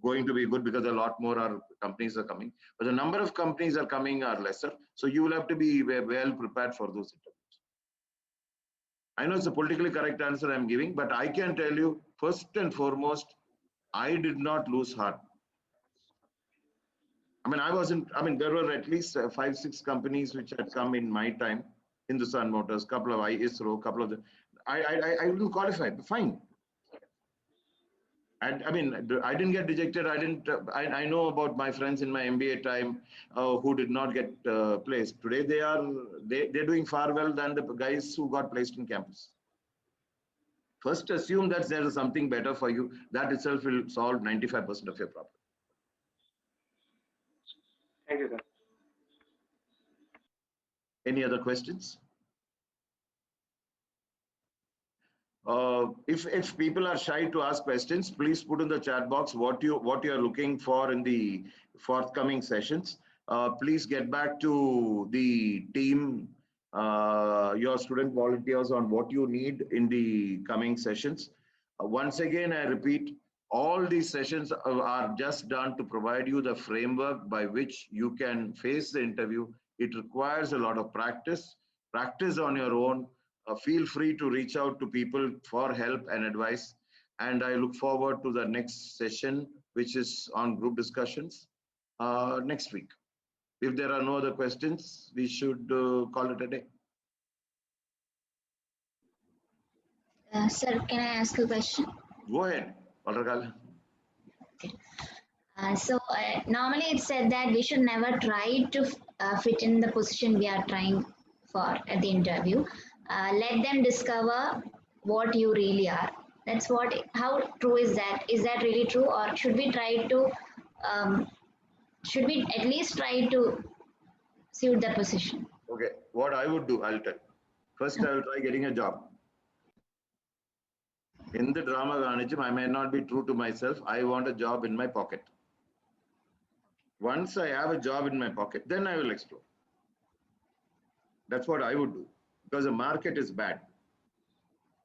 Because a lot more companies are coming. But the number of companies are coming are lesser. So you will have to be well prepared for those interviews. I know it's a politically correct answer I'm giving, but I can tell you, first and foremost, I did not lose heart. There were at least 5-6 companies which had come in my time, Hindustan Motors, couple of ISRO, couple of them. I didn't qualify, fine. And I didn't get rejected. I know about my friends in my MBA time who did not get placed. Today they're doing far well than the guys who got placed in campus. First, assume that there is something better for you. That itself will solve 95% of your problem. Thank you, sir. Any other questions? If people are shy to ask questions, please put in the chat box what you are looking for in the forthcoming sessions. Please get back to the team, your student volunteers, on what you need in the coming sessions. Once again, I repeat, all these sessions are just done to provide you the framework by which you can face the interview. It requires a lot of practice on your own. feel free to reach out to people for help and advice. And I look forward to the next session, which is on group discussions next week. If there are no other questions, we should call it a day. Sir, can I ask a question? Go ahead. Okay. Normally it's said that we should never try to fit in the position we are trying for at the interview. Let them discover what you really are. That's what. How true is that? Is that really true, or should we try to? Should we at least try to suit the position? Okay. What I would do, I'll tell. First, I will try getting a job. In the drama, I may not be true to myself. I want a job in my pocket. Once I have a job in my pocket, then I will explore. That's what I would do, because the market is bad.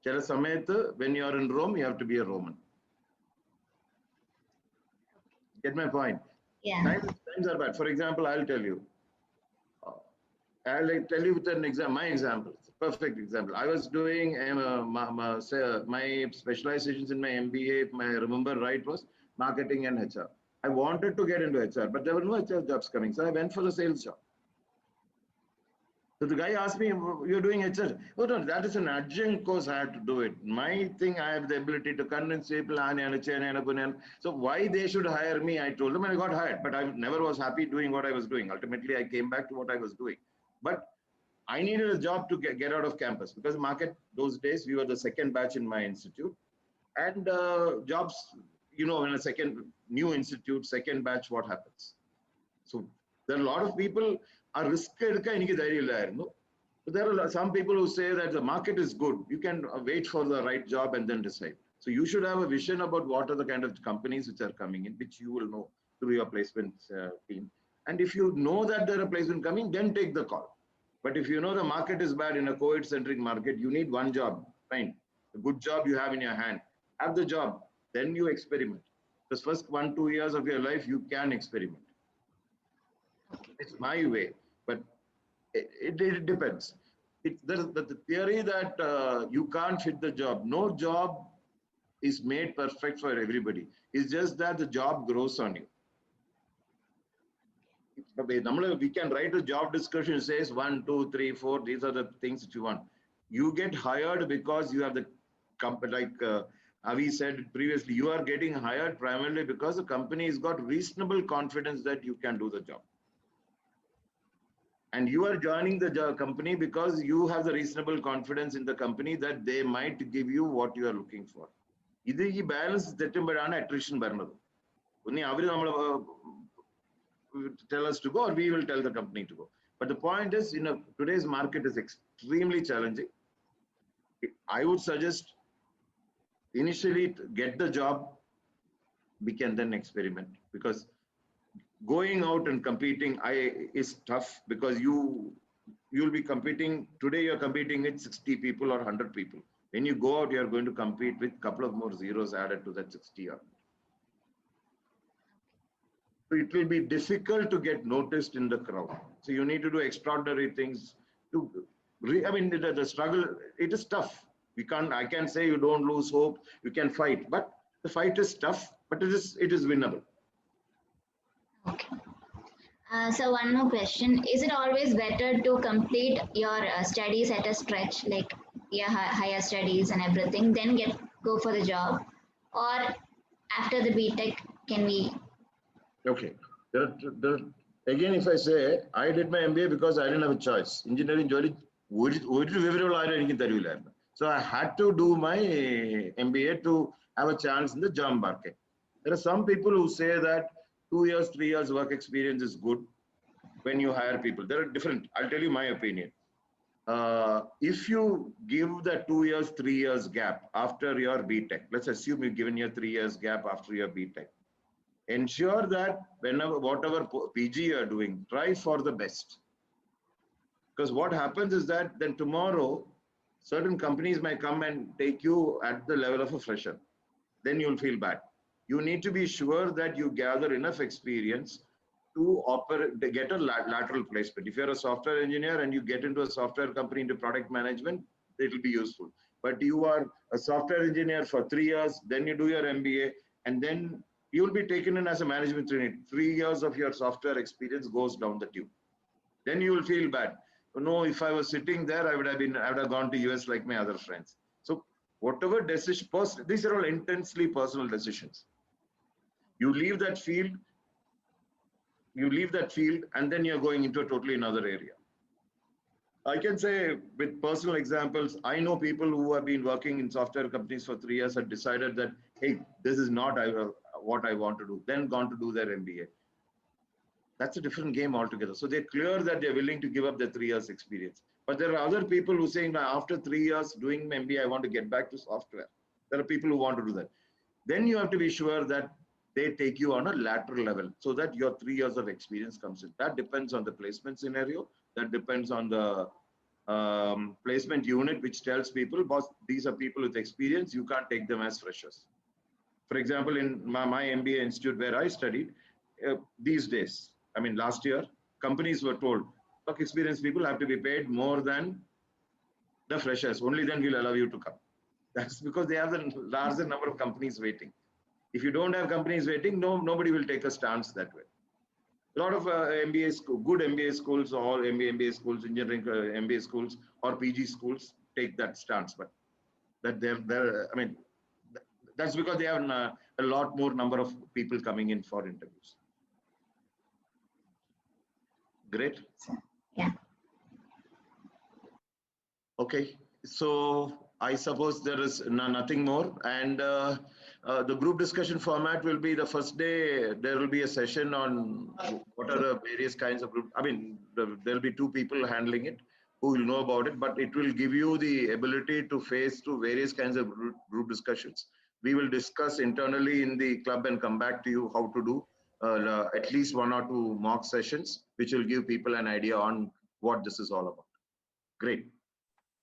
When you are in Rome, you have to be a Roman. Get my point? Yeah. Times are bad. For example, I'll tell you. I'll tell you with an example. My example, perfect example. I was doing my specializations in my MBA, if I remember right, was marketing and HR. I wanted to get into HR, but there were no HR jobs coming. So I went for the sales job. So the guy asked me, "You're doing HR?" Oh, no, that is an adjunct course. I had to do it. My thing, I have the ability to convince people. So why they should hire me? I told them, and I got hired. But I never was happy doing what I was doing. Ultimately, I came back to what I was doing. But I needed a job to get out of campus, because the market those days, we were the second batch in my institute, and jobs, in a new institute, second batch, what happens? So there are a lot of people are risking. But there are some people who say that the market is good. You can wait for the right job and then decide. So you should have a vision about what are the kind of companies which are coming in, which you will know through your placement team. And if you know that there are placements coming, then take the call. But if you know the market is bad in a co-ed-centric market, you need one job. Fine. A good job you have in your hand. Have the job. Then you experiment. The first 1-2 years of your life, you can experiment. It's my way. But it depends. The theory that you can't fit the job. No job is made perfect for everybody. It's just that the job grows on you. We can write a job description, says 1, 2, 3, 4, these are the things that you want. You get hired because you have the company, like Avi said previously, you are getting hired primarily because the company has got reasonable confidence that you can do the job. And you are joining the company because you have the reasonable confidence in the company that they might give you what you are looking for. This balance is attrition. Tell us to go, or we will tell the company to go. But the point is, today's market is extremely challenging. I would suggest initially get the job. We can then experiment, because going out and competing is tough, because you'll be competing. Today you're competing with 60 people or 100 people. When you go out, you're going to compete with a couple of more zeros added to that 60 or. So it will be difficult to get noticed in the crowd. So you need to do extraordinary things. The struggle, it is tough. I can say you don't lose hope. You can fight, but the fight is tough, but it is winnable. Okay. So one more question. Is it always better to complete your studies at a stretch, like your higher studies and everything, then go for the job? Or after the BTech, can we? Okay. Again, if I say, I did my MBA because I didn't have a choice. Engineering, so I had to do my MBA to have a chance in the job market. There are some people who say that 2 years, 3 years work experience is good when you hire people. There are different. I'll tell you my opinion. If you give the 2 years, 3 years gap after your BTech, let's assume you've given your 3 years gap after your BTech. Ensure that whatever PG you are doing, try for the best. Because what happens is that then tomorrow, certain companies might come and take you at the level of a fresher. Then you'll feel bad. You need to be sure that you gather enough experience to get a lateral placement. If you're a software engineer and you get into a software company into product management, it will be useful. But you are a software engineer for 3 years, then you do your MBA, and then you will be taken in as a management trainee. 3 years of your software experience goes down the tube. Then you will feel bad. No, if I was sitting there, I would have gone to US like my other friends. So whatever decision, these are all intensely personal decisions. You leave that field, and then you're going into a totally another area. I can say with personal examples, I know people who have been working in software companies for 3 years and decided that, hey, this is not what I want to do, then gone to do their MBA. That's a different game altogether. So they're clear that they're willing to give up their 3 years experience. But there are other people who saying that after 3 years doing MBA, I want to get back to software. There are people who want to do that. Then you have to be sure that they take you on a lateral level so that your 3 years of experience comes in. That depends on the placement scenario. That depends on the placement unit, which tells people, boss, these are people with experience. You can't take them as freshers. For example, in my MBA institute where I studied, these days, I mean, last year, companies were told, look, experienced people have to be paid more than the freshers. Only then we'll allow you to come. That's because they have a larger number of companies waiting. If you don't have companies waiting, nobody will take a stance that way. A lot of good MBA schools or MBA schools, engineering MBA schools or PG schools take that stance. But that that's because they have a lot more number of people coming in for interviews. Great. Yeah. Okay. So I suppose there is nothing more. And the group discussion format will be the first day. There will be a session on what are the various kinds of group. I mean, there will be 2 people handling it who will know about it, but it will give you the ability to face through various kinds of group discussions. We will discuss internally in the club and come back to you how to do at least 1 or 2 mock sessions, which will give people an idea on what this is all about. Great.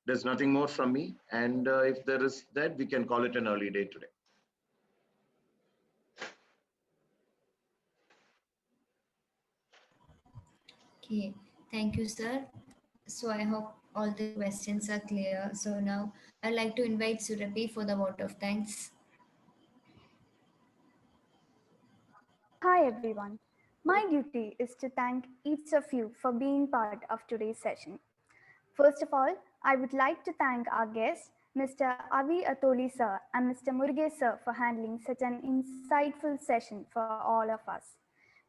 There's nothing more from me. And if there is that, we can call it an early day today. Okay. Thank you, sir. So I hope all the questions are clear. So now I'd like to invite Surabhi for the vote of thanks. Hi everyone. My duty is to thank each of you for being part of today's session. First of all, I would like to thank our guests, Mr. Avi Atholi sir and Mr. Murugesh sir for handling such an insightful session for all of us.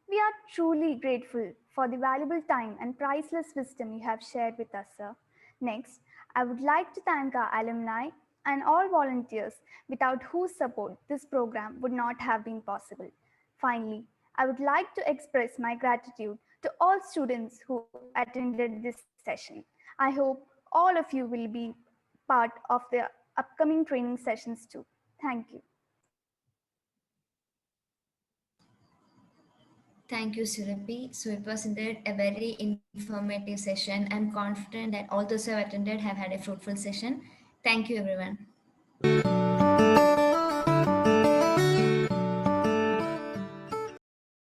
We are truly grateful for the valuable time and priceless wisdom you have shared with us, sir. Next, I would like to thank our alumni and all volunteers without whose support this program would not have been possible. Finally, I would like to express my gratitude to all students who attended this session. I hope all of you will be part of the upcoming training sessions too. Thank you. Thank you, Surabhi. So it was indeed a very informative session. I'm confident that all those who have attended have had a fruitful session. Thank you, everyone.